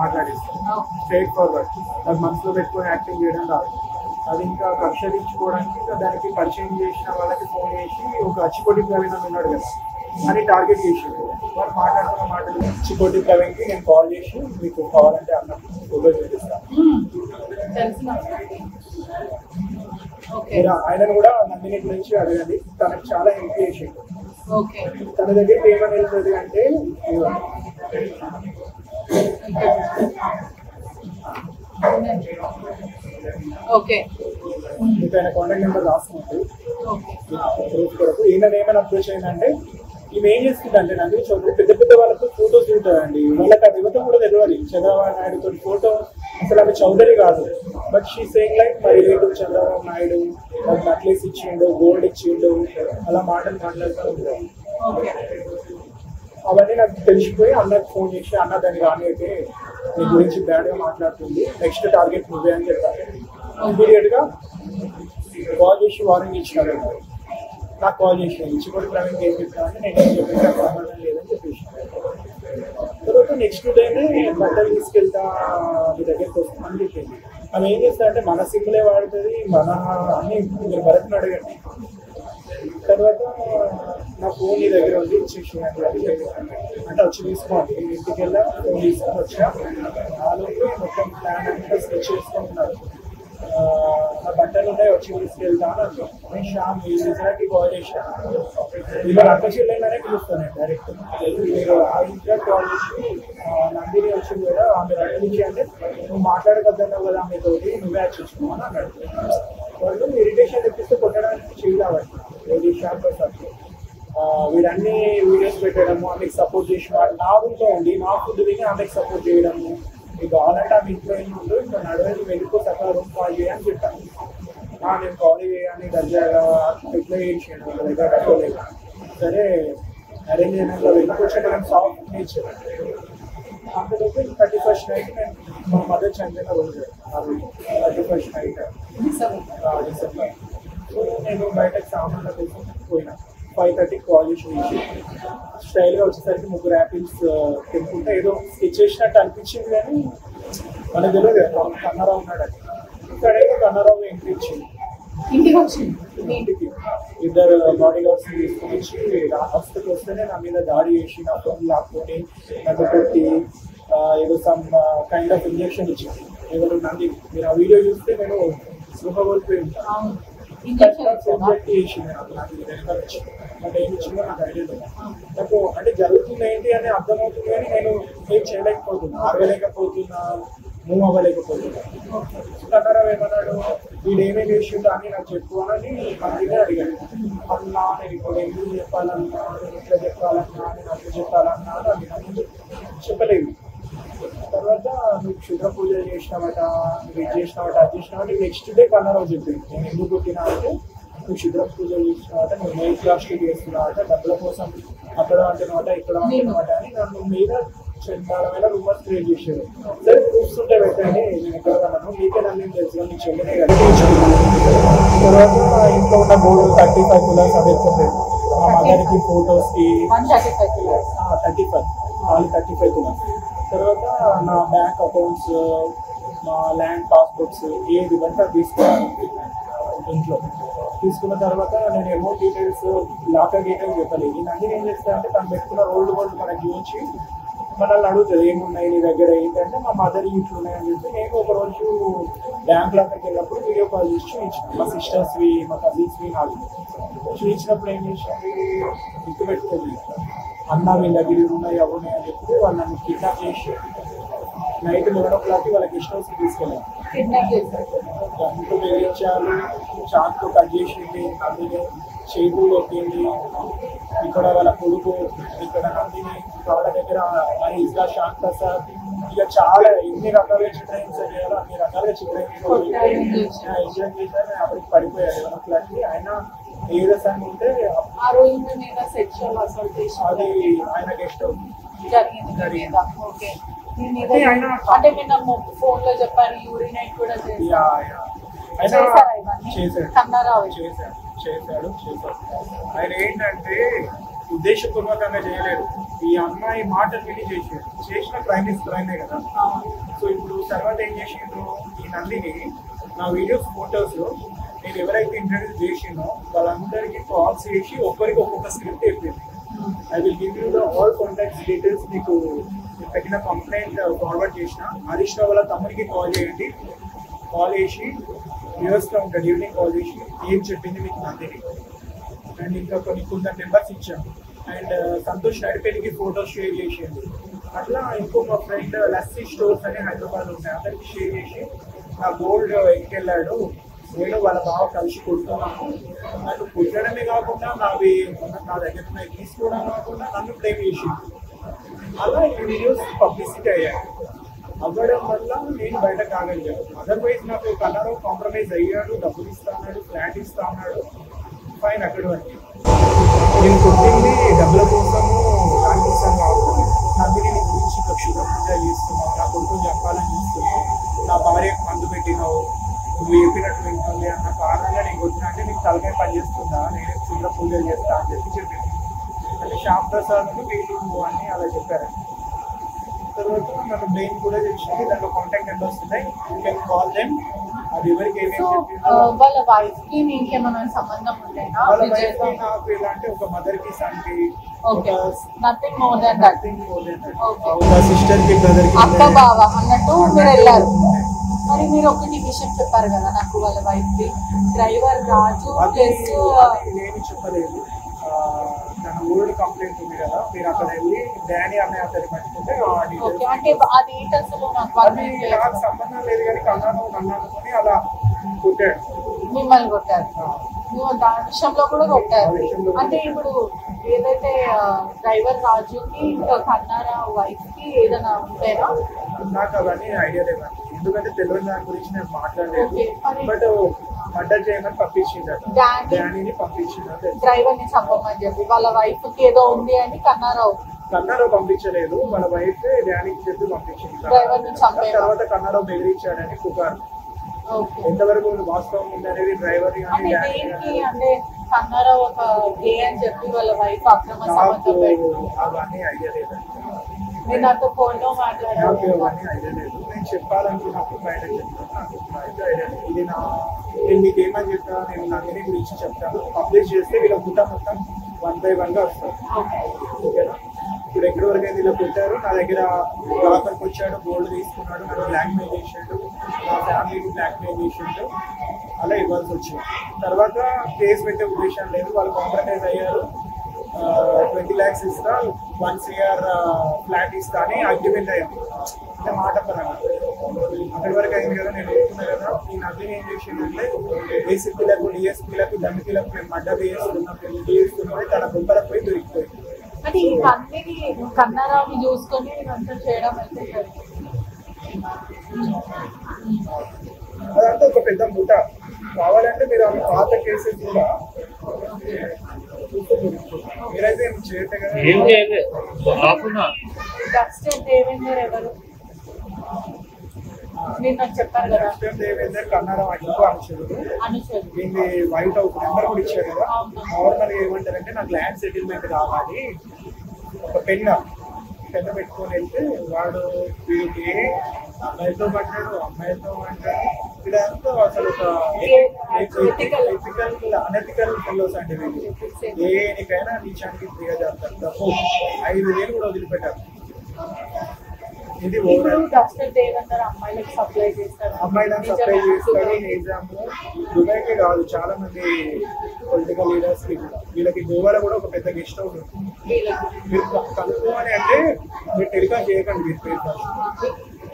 మాట్లాడిస్తాను, స్ట్రైట్ ఫార్వర్డ్, అది మనసులో పెట్టుకొని యాక్టింగ్ చేయడం రాదు. అది ఇంకా కక్ష తీర్చుకోవడానికి ఇంకా దానికి పరిచయం చేసిన వాళ్ళకి ఫోన్ చేసి ఒక అచ్చికొట్టి ప్రవీణ్ అని ఉన్నాడు కదా అని టార్గెట్ చేసిండు. వాళ్ళు మాట్లాడుతున్న మాటలు అచ్చికొట్టి ప్రవీణ్కి నేను కాల్ చేసి మీకు కావాలంటే అన్న ఫోటో చూపిస్తాను. ఆయనను కూడా నందిని గురించి అడగండి, తనకు చాలా హెల్ప్ చేసిండు. తన దగ్గరికి ఏమని వెళ్తుంది అంటే మీకు ఆయన కాంటాక్ట్ నెంబర్ రాసుకుంటూ ప్రూఫ్ కొరకు ఈయన ఏమైనా అప్రోచ్ అయిందంటే ఈమె ఏం చేస్తుందంటే నాకు చదువు పెద్ద పెద్ద వాళ్ళతో ఫోటోస్ చూస్తుందండి. వాళ్ళకి ఆ యువత కూడా తెలియాలి. చంద్రబాబు నాయుడుతో ఫోటో అసలు ఆమె చౌదరి కాదు, బట్ షీ సేయింగ్ లైక్ మా రిలేటివ్ చంద్రబాబు నాయుడు నాకు నక్లెస్ ఇచ్చిండు, గోల్డ్ ఇచ్చిండు, అలా మాటలు మాట్లాడుతూ ఉంటారు. అవన్నీ నాకు తెలిసిపోయి అన్నకు ఫోన్ చేసి అన్న దాన్ని రాని అయితే నీ గురించి బ్యాడ్గా మాట్లాడుతుంది, నెక్స్ట్ టార్గెట్ నువ్వే అని చెప్పాను. ఇమీడియట్గా కాల్ చేసి వార్నింగ్ ఇచ్చినారు. నాకు కాల్ చేసినాను, ఇచ్చిపోయి ప్రవీణ్ ఏం చెప్పాను, నేను ఏం చెప్పేసి నాకు సంబంధం లేదని చెప్పేసి. తర్వాత నెక్స్ట్ డేనే బట్టలు తీసుకెళ్తా మీ దగ్గరికి వస్తామని చెప్పింది. ఆమె ఏం చేస్తారంటే మన సిమ్లే వాడుతుంది, మన అన్ని మీరు భరత్ని అడగండి. తర్వాత నా ఫోన్ నీ దగ్గర ఉంది ఇచ్చేసి అంటే వచ్చి తీసుకోండి, ఇంటికి వెళ్ళా ఫోన్ తీసుకొని వచ్చా. నాలుగు మొత్తం ప్లాన్ అంతా స్కెచ్ చేసుకుంటున్నారు. నా బట్టలు ఉన్నాయి వచ్చి తీసుకెళ్తాను అన్నా. నేను షామ్ ఈ రిజార్ట్కి కాల్ చేశాను, ఇలా అక్క చెల్లెంగానే పిలుస్తాను డైరెక్ట్. మీరు ఆ ఇంట్లో కాల్ చేసి నందిని వచ్చింది కదా ఆమె అడిగించి అంటే నువ్వు మాట్లాడగలుగుతున్నావు కదా ఆమెతోటి, నువ్వే వచ్చి అని అన్నాడు. వాళ్ళు ఇరిటేషన్ తెప్పిస్తే కొట్టడానికి చేయాలి. ఏది షాప్ సార్ వీడన్నీ వీడియోస్ పెట్టడము, ఆమెకు సపోర్ట్ చేసిన వాడు నా రూమ్లో ఉండి నా ఫుడ్ తిని ఆమెకు సపోర్ట్ చేయడము. మీకు కావాలంటే ఆమె ఇంట్లో ఏమి ఉండదు, ఇంకా నడవని వెళ్ళిపో సకాల రూమ్ కాల్ చేయని చెప్పాను. నేను కాల్ చేయని దర్జాగా ఎట్లా చేసాను వాళ్ళ దగ్గర డబ్బులేదు. సరే అరేంజ్ అయినాక వెళ్ళిపోతే మనం సాఫ్ట్ నేచర్ అందులోకి 31st నైట్ నేను మా మదర్ చనిపోయిన రోజు 31st నైట్ డిసెంబర్. సో నేను బయటకు సామాన్లు కోసం పోయినా 5:30కి కాల్ చేసి స్టైల్గా వచ్చేసరికి 3 యాపిల్స్ తినుకుంటే ఏదో స్కెచ్ చేసినట్టు అనిపించింది, కానీ మనకు తెలియదు కదా కన్నారావు ఉన్నాడు అని. ఇక్కడేదో కన్నారావు ఎంట్రీ ఇచ్చింది ఇంటికి. 2 బాడీ గార్డ్స్ తీసుకొని వచ్చి హాస్పిటల్కి వస్తేనే నా మీద దాడి చేసి నా ఫోన్ లాక్కొని నన్ను కొట్టి ఏదో సమ్ కైండ్ ఆఫ్ ఇంజెక్షన్ ఇచ్చింది. ఎవరు నంది మీరు ఆ వీడియో చూస్తే నేను స్పృహ కోల్పోయి ఉంటాను. చేసింది నాకు వెనకాల వచ్చింది, బట్ ఏమి ఇచ్చిందో నాకు ఐడియా లేదు. నాకు అంటే జరుగుతుంది ఏంటి అని అర్థమవుతుంది, కానీ నేను ఏం చేయలేకపోతున్నా, ఆగలేకపోతున్నా, మూవ్ అవ్వలేకపోతున్నా. కన్నారావు ఏమన్నాడు, వీడు ఏమేమి చేసిండు అని నాకు చెప్పు అని మంచిగా అడిగాను. అన్నా నేను ఇప్పుడు ఎందుకు చెప్పాలన్నా, నేను ఇట్లా చెప్పాలన్నా, నేను అట్లా చెప్పాలన్నా అని అది చెప్పలేదు. తర్వాత నువ్వు క్షుద్ర పూజ చేసినావట, నువ్వు ఇది చేసినావట, అది చేసినావట. నెక్స్ట్ డే కన్నారావు చెప్పింది నేను ఎందుకు కొట్టినా అంటే నువ్వు క్షుద్ర పూజ చేసినావట, నువ్వు మెయిల్ ప్లాస్టిక్ చేస్తున్నావట, డబ్బుల కోసం అక్కడ అంటున్నావట, ఇక్కడ అంటున్నావట అని నన్ను మీద చాలా రూమర్స్ క్రియేట్ చేశారు. సరే ప్రూఫ్స్ ఉంటే పెట్టండి, నేను ఎక్కడ కన్నాను మీకే నన్ను తెలుసు మీకు చెల్లెనే కదా. తర్వాత ఇంట్లో ఉన్న గోల్డ్ 35 తులాస్ అవి ఎత్తుకోలేదు. మా మదర్కి ఫోటోస్కి 35 వాళ్ళు 35 తులాస్. తర్వాత నా బ్యాంక్ అకౌంట్స్, మా ల్యాండ్ పాస్బుక్స్ ఏది అంటే అది తీసుకున్నాను ఇంట్లో. తీసుకున్న తర్వాత నేను అమౌంట్ డీటెయిల్స్ లాకర్ డీటెయిల్స్ చెప్పలేదు. నేను అన్నీ ఏం చేస్తాను అంటే తను పెట్టుకున్న రోల్డ్ గోల్డ్ మనకి చూపించి మనల్ని అడుగుతుంది ఏమున్నాయి నీ దగ్గర ఏంటంటే మా మదర్ ఇట్లు ఉన్నాయని చెప్పి. నేను ఒకరోజు బ్యాంక్ లాకర్కి వెళ్ళినప్పుడు వీడియో కాల్ చేసి చూపించాను మా సిస్టర్స్వి మా కజిన్స్వి నాకు చూపించినప్పుడు ఏం చేసింది గుర్తు పెట్టుకుంది అన్న వీళ్ళ దగ్గర ఉన్నాయి అవునాయి అని చెప్పి వాళ్ళు నన్ను కిడ్నాప్ చేసి నైట్ 11 o'clock వాళ్ళకి గెస్ట్ హౌస్కి తీసుకెళ్ళాను. గంటలు బెదిరించారు, చాక్తో కట్ చేసింది, నందిని చేతులు కొట్టింది. ఇక్కడ వాళ్ళ కొడుకు, ఇక్కడ నందిని, వాళ్ళ దగ్గర మహేష్గా శాంత్ ప్రసాద్, ఇక చాలా ఎన్ని రకాలుగా చిత్రహింస చేయాలో అన్ని రకాలుగా చిత్రహింస ఎంజాయ్ చేశారు. నేను అప్పటికి పడిపోయాను 11 o'clockకి. ఆయన ఏ విధంగా ఉంటే అది ఆయన గెస్ట్ హౌస్ చేశాడు. ఆయన ఏంటంటే ఉద్దేశపూర్వకంగా చేయలేదు, ఈ అమ్మాయి మాటలు విని చేసిన క్రైమ్ ఇస్ క్రైమే కదా. సో ఇప్పుడు తర్వాత ఏం చేసిండ్రు, ఈ నందిని నా వీడియోస్ ఫోటోస్ నేను ఎవరైతే ఇంట్రడ్యూస్ చేసిందో వాళ్ళందరికీ కాల్స్ చేసి ఒక్కరికి ఒక్కొక్క స్క్రిప్ట్ చెప్పింది. I will give you the all contacts details. మీకు పెట్టిన కంప్లైంట్ ఫార్వర్డ్ చేసిన హరీష్ రావు వాళ్ళ తమ్ముడికి కాల్ చేయండి, కాల్ చేసి యూఎస్లో ఉంటాడు, ఈవినింగ్ కాల్ చేసి ఏం చెప్పింది మీకు నందిని. అండ్ ఇంకా కొంత నెంబర్స్ ఇచ్చాను. అండ్ సంతోష్ నడిపేలికి ఫోటోస్ షేర్ చేసేయండి. అట్లా ఇంకో మా ఫ్రెండ్ లస్సీ స్టోర్స్ అని హైదరాబాద్ ఉన్నాయి, అందరికి షేర్ చేసి నా గోల్డ్ ఎక్కెళ్ళాడు, నేను వాళ్ళ బావ కలిసి కొడుతున్నాను, నన్ను కుట్టడమే కాకుండా నా దగ్గర ఉన్నాయి తీసుకోవడం కాకుండా నన్ను బ్లేమ్ చేసింది. అలా ఈ వీడియోస్ పబ్లిసిటీ అయ్యాయి. అవ్వడం వల్ల నేను బయట కాగలిగాను. అదర్వైజ్ నాకు కలర్ కాంప్రమైజ్ అయ్యాడు, డబ్బులు ఇస్తా అన్నాడు, ఫ్లాట్ ఇస్తా అన్నాడు, ఫైన్ అక్కడి వరకు. నేను కొట్టింది డబ్బుల కోసము దానికోసం కాకుండా నందిని గురించి క్షుద్ర పూజ చేస్తున్నావు, నా కొడుకు చెప్పాలని చూస్తున్నావు, నా భార్యకు మందు పెట్టినావు, నువ్వు చెప్పినట్టు వింటుంది అన్న కారణంగా నేను కొట్టినా అంటే నీకు తలకాయ పని చేస్తుందా, నేనే క్షుద్ర పూజలు చేస్తా అని చెప్పింది. అంటే శ్యామ్ ప్రసాద్ వీళ్ళు అని అలా చెప్పారు. తర్వాత నన్ను బ్రెయిన్ కూడా తెచ్చింది, దాంట్లో కాంటాక్ట్ నెంబర్స్ ఉన్నాయి, యూ కెన్ కాల్ దెమ్. అది ఎవరికి ఏమేమి చెప్పిందో వాళ్ళ వైఫ్ కి మీకేమైనా సంబంధం ఉండేనా? వాళ్ళ వైఫ్ కి నాకు ఎలా అంటే ఒక మదర్ కి సన్ కి, నథింగ్ మోర్ దెన్ దట్. ఒక సిస్టర్ కి బ్రదర్ కి అక్క బావ అన్నట్టు మీరు వెళ్ళారు. మరి మీరు ఒకటి విషయం చెప్పారు కదా నాకు, వాళ్ళ వైఫ్ కి డ్రైవర్ రాజు ప్లస్ నేను చెప్పలేదు. తన ఊరిలో కంప్లైంట్ ఉంది కదా, మీరు అక్కడ వెళ్ళి డానీ అనే అతన్ని పట్టుకుంటే అంటే ఆ డీటెయిల్స్ లో నాకు సంబంధం లేదు, కానీ కన్నాను నన్ను అనుకుని అలా కొట్టాడు, మిమ్మల్ని కొట్టారు, దాని విషయంలో కూడా కొట్టారు. అంటే ఇప్పుడు ఏదైతే డ్రైవర్ రాజుకి ఇంకా కన్నారా వైఫ్ కి ఏదైనా ఉంటేనా? నాకు అవన్నీ ఐడియా లేదు, ఎందుకంటే తెలియని దాని గురించి నేను మాట్లాడలేదు. బట్ మర్డర్ చేయమని పంపించిందట, డానీని పంపించిందట, డ్రైవర్ ని చంపమని చెప్పి. వాళ్ళ వైఫ్ కి ఏదో ఉంది అని కన్నారావు పంపించలేదు, వాళ్ళ వైఫ్ డానీకి చెప్పి పంపించింది. డ్రైవర్ ని చంపే తర్వాత కన్నారావు బెదిరించాడని పుకారు. ఎంతవరకు వాస్తవం ఉందనేది డ్రైవర్ అంటే కన్నారావు ఒక గే అని చెప్పి వాళ్ళ వైఫ్ అక్రమ సంబంధం పెట్టుకుంది. అవన్నీ ఐడియా లేదండి, నేను నాతో ఫోన్ లో మాట్లాడాను. అవన్నీ ఐడియా లేదు. నేను చెప్పాలనుకున్నప్పుడు బయట చెప్తాను, ఐడియా లేదు. ఇది నేను మీకు ఏమని చెప్తాను, నేను నందిని గురించి చెప్తాను. పబ్లిష్ చేస్తే వీళ్ళ పుట్ట మొత్తం 1 by 1 గా వస్తారు. ఓకేనా? ఇప్పుడు ఎక్కడి వరకు అయితే ఇలా కొట్టారు, నా దగ్గర లాకర్కి వచ్చాడు, గోల్డ్ తీసుకున్నాడు, నన్ను బ్లాక్మెయిల్ చేసాడు, నా ఫ్యామిలీని బ్లాక్మెయిల్ చేసాడు, అలా ఇవ్వాల్సి వచ్చింది. తర్వాత కేసు పెట్టే ఉద్దేశం లేదు, వాళ్ళు కాంప్రమైజ్ అయ్యారు. 20 lakhs ఇస్తా, 1 crore ఫ్లాట్ ఇస్తా అని అగ్రిమెంట్ అయ్యాము. అంటే మాట పరంగా అక్కడి వరకు అయింది కదా. నేను చెప్తున్నా కదా, ఈ నదిని ఏం చేసిందంటే ఏసీపీలకు, డిఎస్పీలకు, దండిలకు మేము మర్డర్ చేస్తున్నాం, పెళ్లి చేస్తున్నాం, తన గుంపలకు పోయి దొరికిపోయింది. అంటే ఇవన్నీ కన్నారావుని చూసుకొని ఇదంతా చేయడం అయితే అదంతా ఒక పెద్ద ముఠ. కావాలంటే మీరు ఆ పాత కేసెస్ కూడా మీరైతే ఏం చేయటే కదా. ఎవరు మీరు నాకు చెప్పారు కదా, దేవేందర్ కన్నారావు ఇంకో అనుచరుడు, దీన్ని వైట్ హౌస్ నెంబర్ కూడా ఇచ్చారు కదా. నార్మల్గా ఏమంటారంటే నాకు ల్యాండ్ సెటిల్మెంట్ కావాలి, ఒక పెన్ను పెట్టుకొని వెళ్తే వాడు వీడికి అమ్మాయితో పడ్డాడు, అమ్మాయితో పడ్డాడు. ఇదంతా అసలు ఒక అనెథికల్ ఫెలోస్ అండి వీళ్ళు. దేనికైనా నీచానికి దిగజారుతారు. తప్పు 5,000 కూడా వదిలిపెట్టారు. ఇది అమ్మాయిలకు సప్లై చేస్తారు, అమ్మాయిలను సప్లై చేస్తారు. నిజాము దుబాయ్కి కాదు, చాలా మంది పొలిటికల్ లీడర్స్ వీళ్ళకి గోవాలో కూడా ఒక పెద్ద గెస్ట్ హౌస్ ఉంది. మీరు కనుక్కోవాలి అంటే మీరు టెలికాస్ట్ చేయకండి, మీరు పేరు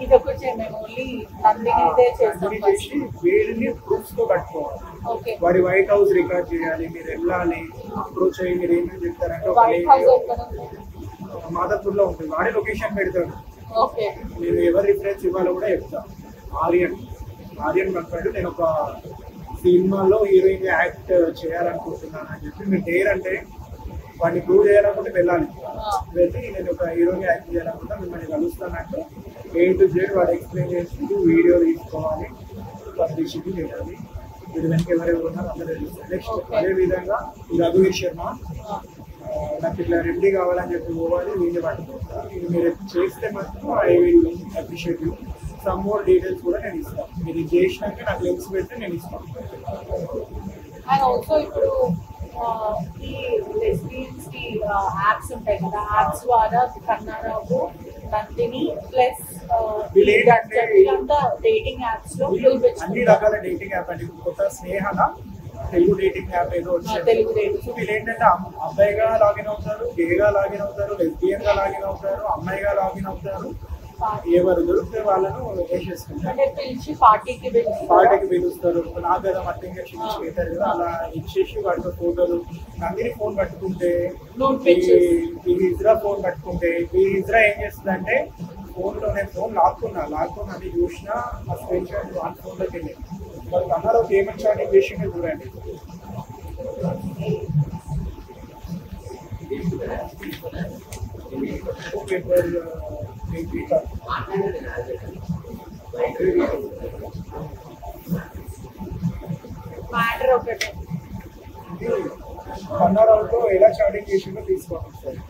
ఇది ఒకటి మేము ఓన్లీ నందిని చేసి వీడిని ప్రూఫ్స్ తో కట్టుకోవాలి. వాడి వైట్ హౌస్ రికార్డ్ చేయాలి, మీరు వెళ్ళాలి, అప్రోచ్ అయ్యి మీరు ఏమేమి చెప్తారంటే మాదాపూర్ లో ఉంటుంది, వాడే లొకేషన్ పెడతాడు. మీరు ఎవరు రిఫరెన్స్ ఇవ్వాలో కూడా చెప్తా. ఆర్యన్ కనపడి నేను ఒక సినిమాలో హీరోయిన్ యాక్ట్ చేయాలనుకుంటున్నాను అని చెప్పి, మీరు డేర్ అంటే వాడిని ప్రూవ్ చేయాలనుకుంటే వెళ్ళాలి. వెళ్ళి నేను ఒక హీరోయిన్ యాక్ట్ చేయాలనుకుంటా, మిమ్మల్ని కలుస్తానంటే A to Z వాడు ఎక్స్ప్లెయిన్ చేసి వీడియో తీసుకోవాలి, పబ్లిసిటీ చేయాలి. వీడి వెనక ఎవరెవరు ఉన్నారు అందరూ తెలుస్తారు. నెక్స్ట్ అదే విధంగా ఈ రఘువీర్ శర్మ నాకు ఇట్లా రెడ్డి కావాలని చెప్పి పోవాలి, వీళ్ళు పట్టుకుంటారు. ఇది మీరు చేస్తే మాత్రం I will appreciate you. Some more details కూడా నేను ఇస్తాను. మీరు ఇది చేసినాక నాకు లింక్స్ పెడితే నేను ఇస్తాను. అండ్ ఆల్సో ఇప్పుడు ఈ లెస్బియన్స్ కి యాప్స్ ఉంటాయి కదా, యాప్స్ ద్వారా Kannarao Nandini plus dating apps లో అన్ని రకాల డేటింగ్ యాప్ అండి. కొత్త స్నేహన తెలుగు డేటింగ్ యాప్ ఏదో వచ్చింది. తెలుగు డేటింగ్. సో వీళ్ళు ఏంటంటే అబ్బాయిగా లాగిన్ అవుతారు, గేగా లాగిన్ అవుతారు, లెస్బియన్ గా లాగిన్ అవుతారు, అమ్మాయిగా లాగిన్ అవుతారు. ఎవరు దొరికితే వాళ్ళను వేసేసుకుంటారు. అంటే పిలిచి పార్టీకి పిలుస్తారు. నాకు కదా మట్టి ఇంజక్షన్ ఇచ్చి పెట్టారు కదా, అలా ఇచ్చేసి వాటితో ఫోటోలు. నందిని ఫోన్ పట్టుకుంటే ఈ ఇజ్రా ఫోన్ పట్టుకుంటే ఈ ఇజ్రా ఏం చేస్తుందంటే ఫోన్లో నేను ఫోన్ లాక్కుని అది చూసినా ఆ స్క్రీన్ షాట్ ఆ ఫోన్లోకి వెళ్ళి మరి కన్నాలో పేమెంట్ చాటింగ్ చేసిండే చూడండి. పేపర్ మ్యాటర్ ఒకటే కన్నారావుతో ఎలా చాటింగ్ చేసిందో తీసుకోండి సార్.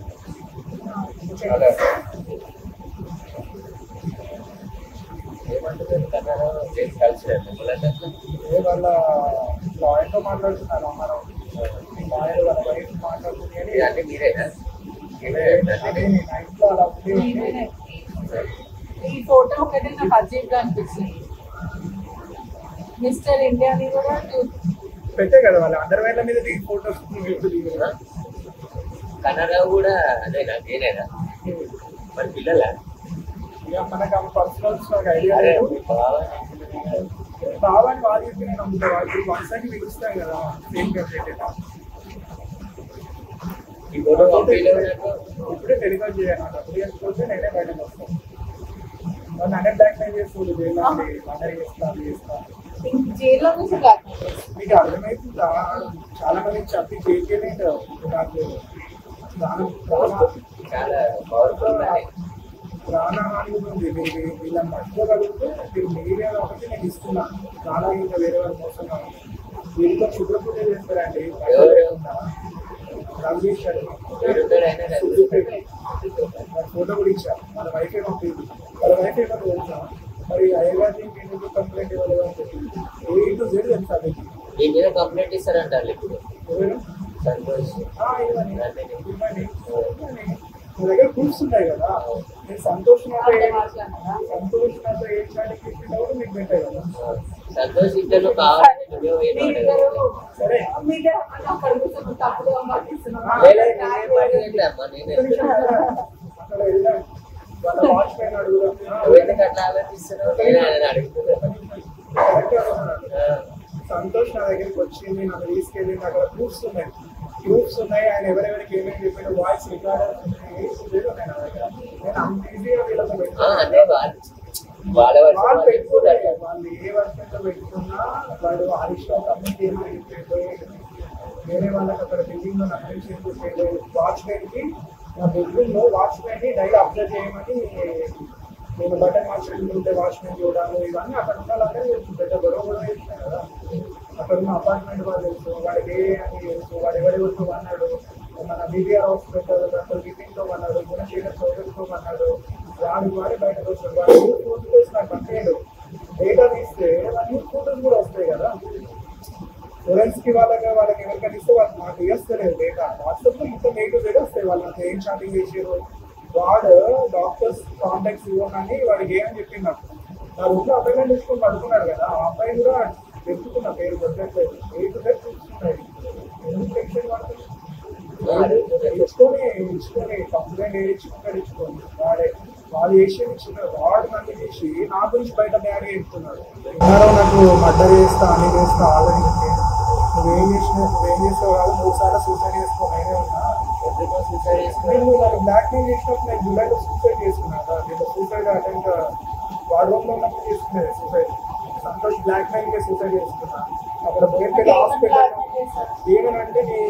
వాళ్ళ లాయర్తో మాట్లాడుతున్నారు అమ్మారావు. లాయర్ వాళ్ళ వైఫ్ మాట్లాడుతుంది అంటే మీరేనా? నైట్లో అలా ఉంది. ఈ ఫోటో ఒకటి నాకు అజీబ్ గా అనిపిస్తుంది. మిస్టర్ ఇండియాని కూడా పెట్టే కదా వాళ్ళ అండర్వేర్ల మీద దిగి ఫోటోస్ కదా. కన్నరావు కూడా అదేనా? నేనేనా? మరి పిల్లల ఇక మనకు ఆమె పర్సనల్స్ నాకు ఐడియా లేదు. బాబాని వాళ్ళు చెప్పి నేను నమ్ముతా. వాళ్ళు వన్సాకి పిలుస్తాం కదా సేమ్ కంప్లీట్. ఈ ఫోటో ఇప్పుడే టెలికాల్ చేయాలి. నాకు అప్పుడు చేసుకుంటే నేనే బయటకు వస్తాను. వాళ్ళు అనే బ్లాక్ మెయిల్ చేస్తుంది, అందరి చేస్తాను. జైల్లో నుంచి బ్లాక్మెయిల్ చేస్తారు. మీకు అర్థమవుతుందా? చాలా మంది చెప్పి చేయలేనే నాకు చాలా పవర్ఫుల్. ప్రాణహాని ఉంది. మీరు వీళ్ళని పట్టుకోగలిగితే మీరు మీడియా ఒకటి నేను ఇస్తున్నాను. చాలా ఇంకా వేరే వాళ్ళు మోసం కావాలి. వీళ్ళతో క్షుద్రపూజ చేస్తారండి. రఘువీర్ శర్మ ఫోటో కూడా ఇచ్చారు. వాళ్ళ వైఫ్ ఏమో వాళ్ళ వైఫ్ ఏమో తెలుసా? మరి అయ్యగారి ఎందుకు కంప్లైంట్ ఇవ్వలేదు అని చెప్పింది. ఏ టు జెడ్ తెలుసా మీకు? మీ మీద కంప్లైంట్ ఇస్తారంటారు ఇప్పుడు. సంతోష్ ఇవ్వండి. మీ దగ్గర ప్రూఫ్స్ ఉన్నాయి కదా. నేను సంతోషంతో ఏం చాటింగ్ చేసినా కూడా మీకు పెట్టాయి కదా. సంతోష్ ఇంటర్లో కావాలి. సరే అక్కడ వెళ్ళాను. వాళ్ళ వాచ్మెన్ సంతోష్ నా దగ్గరికి వచ్చింది, నన్ను తీసుకెళ్ళింది. అక్కడ ప్రూఫ్స్ ఉన్నాయి. ఆయన ఎవరెవరికి ఏమేమి చెప్పాడు, వాయిస్ రికార్డర్ ఉన్నాయి నా దగ్గర. నేను అంత ఈజీగా వీళ్ళతో వాళ్ళు పెట్టుకోలేదు. వాళ్ళు ఏ వర్షంలో పెట్టుకున్నా వాడు హరీష్ రావు కమ్యూనిటీ ఏమని చెప్పాడు, వేరే వాళ్ళకి అక్కడ బిల్డింగ్ లో నన్ను చెప్పాడు. వాచ్మెన్కి నా బెడ్రూమ్ లో వాచ్మెన్ ని డైలీ అబ్జర్వ్ చేయమని నేను బటన్ వాచ్మెన్ ఉంటే వాచ్మెన్ చూడాలి. ఇవన్నీ అక్కడ ఉన్న వాళ్ళందరూ తెలుసు. పెద్ద గొడవ చేసినాయి కదా. అక్కడ ఉన్న అపార్ట్మెంట్ వాళ్ళు తెలుసు, వాడికి ఏ అని తెలుసు, వాడు ఎవరెవరితో అన్నాడు. మన బీబీఆర్ హాస్పిటల్ డాక్టర్ విపిన్తో అన్నాడు, గుణశీల చౌదరితో అన్నాడు. వాడి బయటకు వస్తాడు. వాడు న్యూస్ ఫోటోస్ నాకు పంపేయడు. డేటా తీస్తే వాళ్ళ న్యూస్ ఫోటోస్ కూడా వస్తాయి కదా. ఫోరెన్సిక్ వాళ్ళకి ఎవరికైనా ఇస్తే వాళ్ళు నాకు ఇస్తలేదు డేటా. వాట్సాప్లో మొత్తం నెగిటివ్ డేటా వస్తాయి. వాళ్ళు నాకు ఏం షాపింగ్ చేసారు, వాడు డాక్టర్స్ కాంటాక్ట్స్ ఇవ్వమని వాడికి ఏమని చెప్పింది నాకు. నా ఊళ్ళో అబ్బాయిలను తీసుకొని పడుకున్నాడు కదా, ఆ అబ్బాయి కూడా పెట్టుకున్న పేరు పెట్టలేదు. చూస్తున్నాయి. ఎందుకు టెన్షన్ పడుతుంది? ఇచ్చుకొని కంప్లైంట్ ఇచ్చుకొని వాళ్ళు చేసేది ఇచ్చిన వాడు మంది చేసి నా గురించి బయట బ్యాడ్ చెప్తున్నాడు. నాకు మర్డర్ చేస్తా, అన్ని చేస్తా ఆల్రెడీ చెప్పాను. నువ్వేం చేస్తావు కాదు, 3 సార్లు సూసైడ్ చేసుకో. నేనే ఉన్నా. సూసైడ్ చేసుకుని నేను నాకు బ్లాక్ మెయిల్ చేసినప్పుడు నేను జూలైలో సూసైడ్ చేసుకున్నాను. నేను సూసైడ్ అటెంప్ట్ వార్డ్ రూమ్లో ఉన్నప్పుడు చేసుకునేది సూసైడ్. సంతోష్ బ్లాక్ మెయిల్కే సూసైడ్ చేసుకున్నా. అక్కడ బోయపేట హాస్పిటల్ ఏమనంటే నీ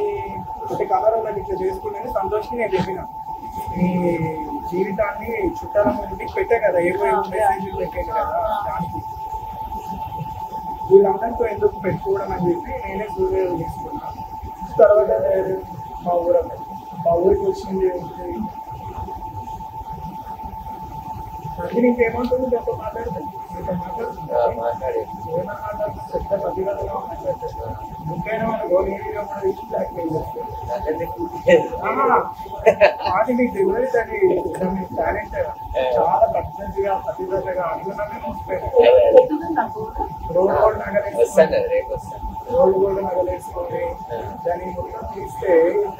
అంటే కలరంలో ఇట్లా చేసుకున్నాను సంతోష్కి నేను చెప్పిన. నీ జీవితాన్ని చుట్టాల ముందుకి పెట్టే కదా, ఏవో మెసేజ్లు పెట్టేది కదా. దానికి వీళ్ళందరితో ఎందుకు పెట్టుకోవడం అని చెప్పి నేనే సూర్యోదయం తీసుకున్నా. తర్వాత మా ఊరికి వచ్చింది అది నీకేమంటుంది దాంతో మాట్లాడితే నీతో మాట్లాడే ఏమైనా మాట్లాడుతుంది పెద్ద పదివేలుగా మాట్లాడుతుంది ముఖ్యమైన మన గోలీగా మన రీచ్ బ్లాక్ అది మీకు తెలియదు దాని టాలెంట్ చాలా పర్సనల్గా పతివ్రతగా అనుకున్నామే మోసిపోయాను. రోడ్ గోల్డ్ నగలేసుకొని దాన్ని మొత్తం తీస్తే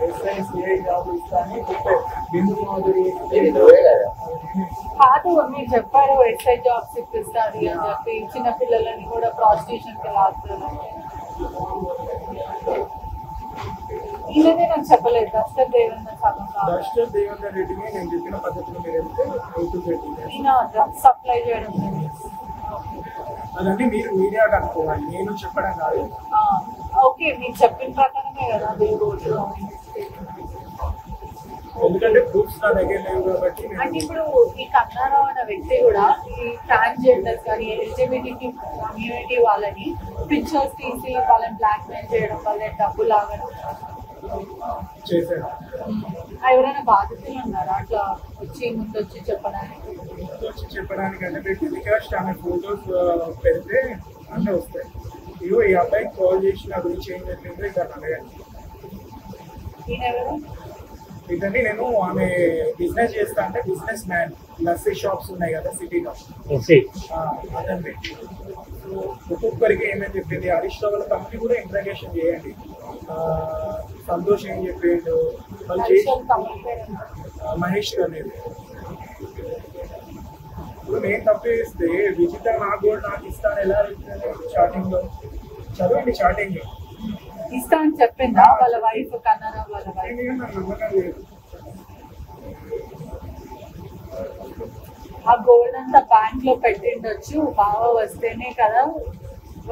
ఎస్ఐ సిఐ జాబ్ ఇస్తాను బిందు మాధురి కాదు మీరు చెప్పారు ఎస్ఐ జాబ్స్ ఇప్పిస్తారు అని చెప్పి చిన్న పిల్లలని కూడా ప్రాస్టిట్యూషన్ కి లాగుతారు. ఈయననే నాకు చెప్పలేదు డస్టర్ దేవేంద్ర సగం డస్టర్ దేవేంద్ర రెడ్డిని నేను చెప్పిన పద్ధతిలో మీరు వెళ్తే ఈయన డ్రగ్స్ సప్లై చేయడం అదండి మీరు మీడియాకి అనుకోవాలి, నేను చెప్పడం కాదు. ఓకే మీరు చెప్పిన ప్రకారమే కదా రోజు ఎందుకంటే ప్రూఫ్స్ నా దగ్గర లేవు కాబట్టి అంటే ఇప్పుడు ఈ కన్నారావు అన్న వ్యక్తి కూడా ఈ ట్రాన్స్జెండర్స్ కానీ ఎల్జిబిటీ కమ్యూనిటీ వాళ్ళని పిక్చర్స్ తీసి వాళ్ళని బ్లాక్ మెయిల్ చేయడం వల్ల డబ్బు లాగడం చేశాను. ఎవరైనా బాధితులు ఉన్నారా అట్లా ముందు వచ్చి చెప్పడానికి అంటే మీరు టెలికాస్ట్ ఆమె ఫోటోస్ పెడితే అన్నీ వస్తాయి. ఇగో ఈ అబ్బాయికి కాల్ చేసి నా గురించి ఏం చెప్పిందో ఇక్కడ అడగండి. ఇదండి నేను ఆమె బిజినెస్ చేస్తా అంటే బిజినెస్ మ్యాన్ లస్సీ షాప్స్ ఉన్నాయి కదా సిటీలో అదండి. ఒక్కొక్కరికి ఏమేమి చెప్పింది హరీష్ రావు కంపెనీ కూడా ఇంట్రాగేషన్ చేయండి. సంతోష్ ఏం చెప్పిండు వాళ్ళు చేసి మహేష్ అనేది ఇప్పుడు నేను తప్పు చేస్తే విజిత నాకు కూడా నాకు ఇస్తాను ఎలా స్టార్టింగ్ లో చదవండి స్టార్టింగ్ ఇస్తా అని చెప్పిందా వాళ్ళ వైఫ్ కన్నారా వాళ్ళ వైఫ్ నమ్మకం లేదు. ఆ గోల్డ్ అంతా బ్యాంక్ లో పెట్టిండొచ్చు బాగా వస్తేనే కదా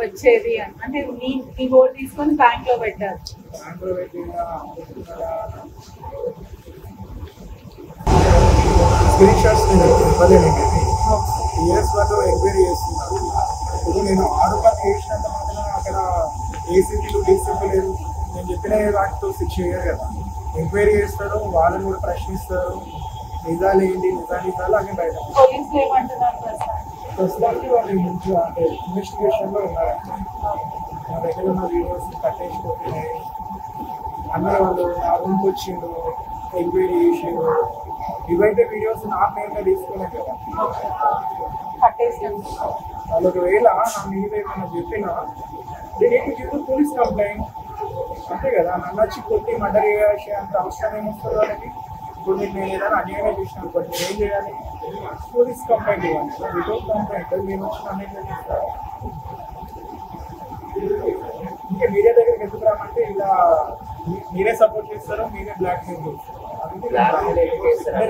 వచ్చేది అని అంటే నీ గోల్డ్ తీసుకొని బ్యాంక్ లో పెట్టారు. స్క్రీన్ షాట్స్ నేను ఇవ్వలేను. ఇయర్స్ వరకు ఎంక్వైరీ చేస్తున్నారు. ఇప్పుడు నేను 6 రూపాయలు చేసినంత మాత్రం అక్కడ ఏసీపీలు డీసీపీ లేదు. నేను చెప్పిన వాటితో శిక్ష చేయరు కదా. ఎంక్వైరీ చేస్తారు, వాళ్ళని కూడా ప్రశ్నిస్తారు. నిజాలు ఏంటి నిజాలు అన్నీ బయట పోలీసులు ఏమంటున్నారు ప్రస్తుతానికి వాళ్ళు అంటే ఇన్వెస్టిగేషన్లో ఉన్నారు. నా దగ్గర ఉన్న వీడియోస్ కట్టేసిపోతున్నాయి. అన్నీ వాళ్ళు నా రూమ్కి వచ్చిండు ఎంక్వైరీ చేసిండు. ఇవైతే వీడియోస్ నా పేరుగా తీసుకునే కదా. వాళ్ళు ఒకవేళ నా మీద ఏమైనా చెప్పినా పోలీస్ కంప్లైంట్ అంతే కదా. నన్ను వచ్చి కొట్టి మర్డర్ చేసే అంత అవసరం ఏమొస్తుంది వాళ్ళకి. ఇప్పుడు నేను ఏదైనా అన్యాయం చేసిన అనుకోండి మీరు ఏం చేయాలి, పోలీస్ కంప్లైంట్ ఇవ్వాలి. వితౌట్ కంప్లైంట్ మేము వచ్చి అన్యాయం చేస్తారు. ఇంకా మీడియా దగ్గరికి ఎందుకు రామంటే ఇలా మీరే సపోర్ట్ చేస్తారో మీరే బ్లాక్ మెయిల్ చేస్తారు.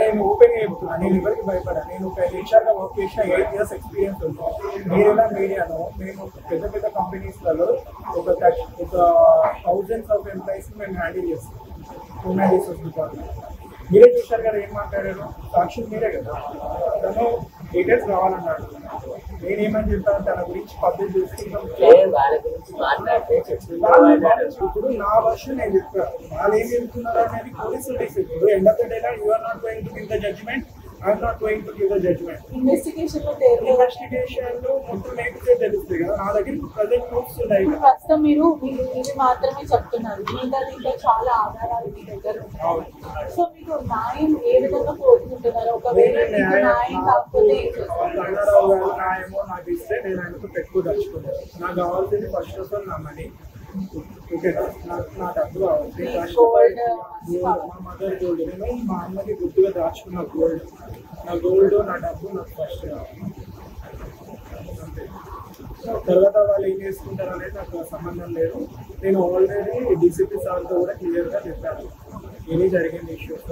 నేను ఓపెన్గా చెప్తున్నాను, నేను ఎవరికి భయపడాను. నేను ఒక హెచ్ఆర్గా వర్క్ చేసిన 8 years ఎక్స్పీరియన్స్ ఉంది. మీరు ఎలా మీడియాలో మేము పెద్ద పెద్ద కంపెనీస్లలో ఒక thousands of ఎంప్లాయీస్ని మేము హ్యాండిల్ చేస్తాం. హ్యూమన్ రిసోర్స్ డిపార్ట్మెంట్ మీరే చూశారు కదా. ఏం మాట్లాడారు సాక్షులు మీరే కదా. తను డీటెయిల్స్ కావాలన్నాడు. నేనేమని చెప్పాను తన గురించి పబ్లిక్ చేసుకుంటాం. ఇప్పుడు నా వర్షన్ నేను చెప్పాను. వాళ్ళు ఏం చెప్తున్నారు అనేది పోలీసులు డిసైడ్. ఇప్పుడు end of the day you are not going to give the judgment, I'm not going to give the judgment. Investigation లో మొత్తం నేర్పితే తెలుస్తుంది కదా. నా దగ్గర ప్రజెంట్ ప్రూఫ్స్ ఉన్నాయి. ప్రస్తుతం మీరు ఇది మాత్రమే చెప్తున్నారు, ఇంకా చాలా ఆధారాలు మీ దగ్గర ఉన్నాయి. సో మీకు న్యాయం ఏ విధంగా కోరుకుంటున్నారు? ఒకవేళ మీకు న్యాయం కాకపోతే న్యాయమో నాకు ఇస్తే నేను ఆయనతో పెట్టుకోదలుచుకున్నాను. నాకు కావాల్సింది ఫస్ట్ ఆఫ్ ఆల్ నా మనీ. ఓకేనా, నా డబ్బు కావాలి. మా మదర్ గోల్డ్ నేను మా అమ్మకి గుర్తుగా దాచుకున్న గోల్డ్, నా గోల్డ్ నా డబ్బు నాకు ఫస్ట్ కావాలి. అంతే. తర్వాత వాళ్ళు ఏం చేసుకుంటారు అనేది నాకు సంబంధం లేదు. నేను ఆల్రెడీ డీసీపీ సార్తో కూడా క్లియర్గా చెప్పాను ఏమీ జరిగింది ఇష్యూస్.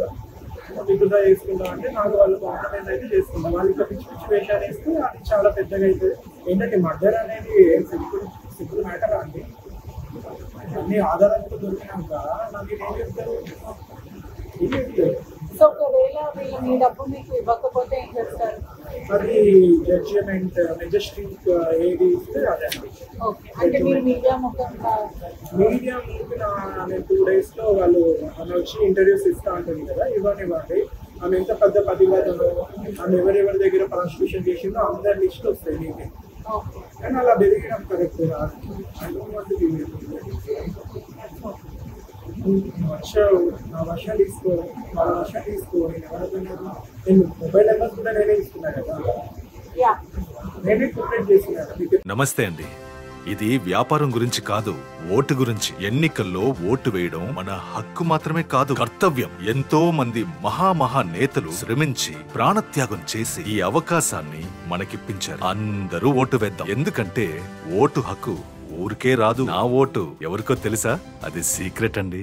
విత్డ్రా చేసుకుంటాం అంటే నాకు వాళ్ళు కాంప్రమైజ్ అయితే చేసుకుంటాం. వాళ్ళు ఇంకా పిచ్చి పిచ్చి వేషాలు వేస్తే అది చాలా పెద్దగా అవుతుంది. ఏంటంటే మర్డర్ అనేది ఏం సింపుల్ మ్యాటర్ అండి. అన్ని ఆధారాలతో దొరికినాక నాకు ఏం చెప్తారు? సో ఒకవేళ వీళ్ళు మీ డబ్బు మీకు ఇవ్వకపోతే ఏం చేస్తారు? అది జడ్జిమెంట్ మెజెస్టిక్ ఏది ఇస్తే అదే అండి. ఓకే, అంటే మీరు మీడియా మొత్తం మీడియా ముందు నేను 2 daysలో వాళ్ళు ఆమె వచ్చి ఇంటర్వ్యూస్ ఇస్తా ఉంటుంది కదా, ఇవ్వండి ఆమె ఎంత పెద్ద ప్రతివాదనో ఆమె ఎవరెవరి దగ్గర ప్రాసిక్యూషన్ చేసిందో అందరి లిస్ట్ వస్తాయి నీకే. కానీ అలా పెరిగినాం కరెక్ట్ నా వర్షం తీసుకో వాళ్ళ వర్షం తీసుకో. నేను మొబైల్ నెంబర్స్ కూడా నేనే ఇస్తున్నాను కదా, నేనే కంప్లైంట్ చేస్తున్నాను. నమస్తే అండి. ఇది వ్యాపారం గురించి కాదు, ఓటు గురించి. ఎన్నికల్లో ఓటు వేయడం మన హక్కు మాత్రమే కాదు, కర్తవ్యం. ఎంతో మంది మహా నేతలు శ్రమించి ప్రాణత్యాగం చేసి ఈ అవకాశాన్ని మనకిప్పించారు. అందరూ ఓటు వేద్దాం, ఎందుకంటే ఓటు హక్కు ఊరికే రాదు. నా ఓటు ఎవరికో తెలుసా? అది సీక్రెట్ అండి.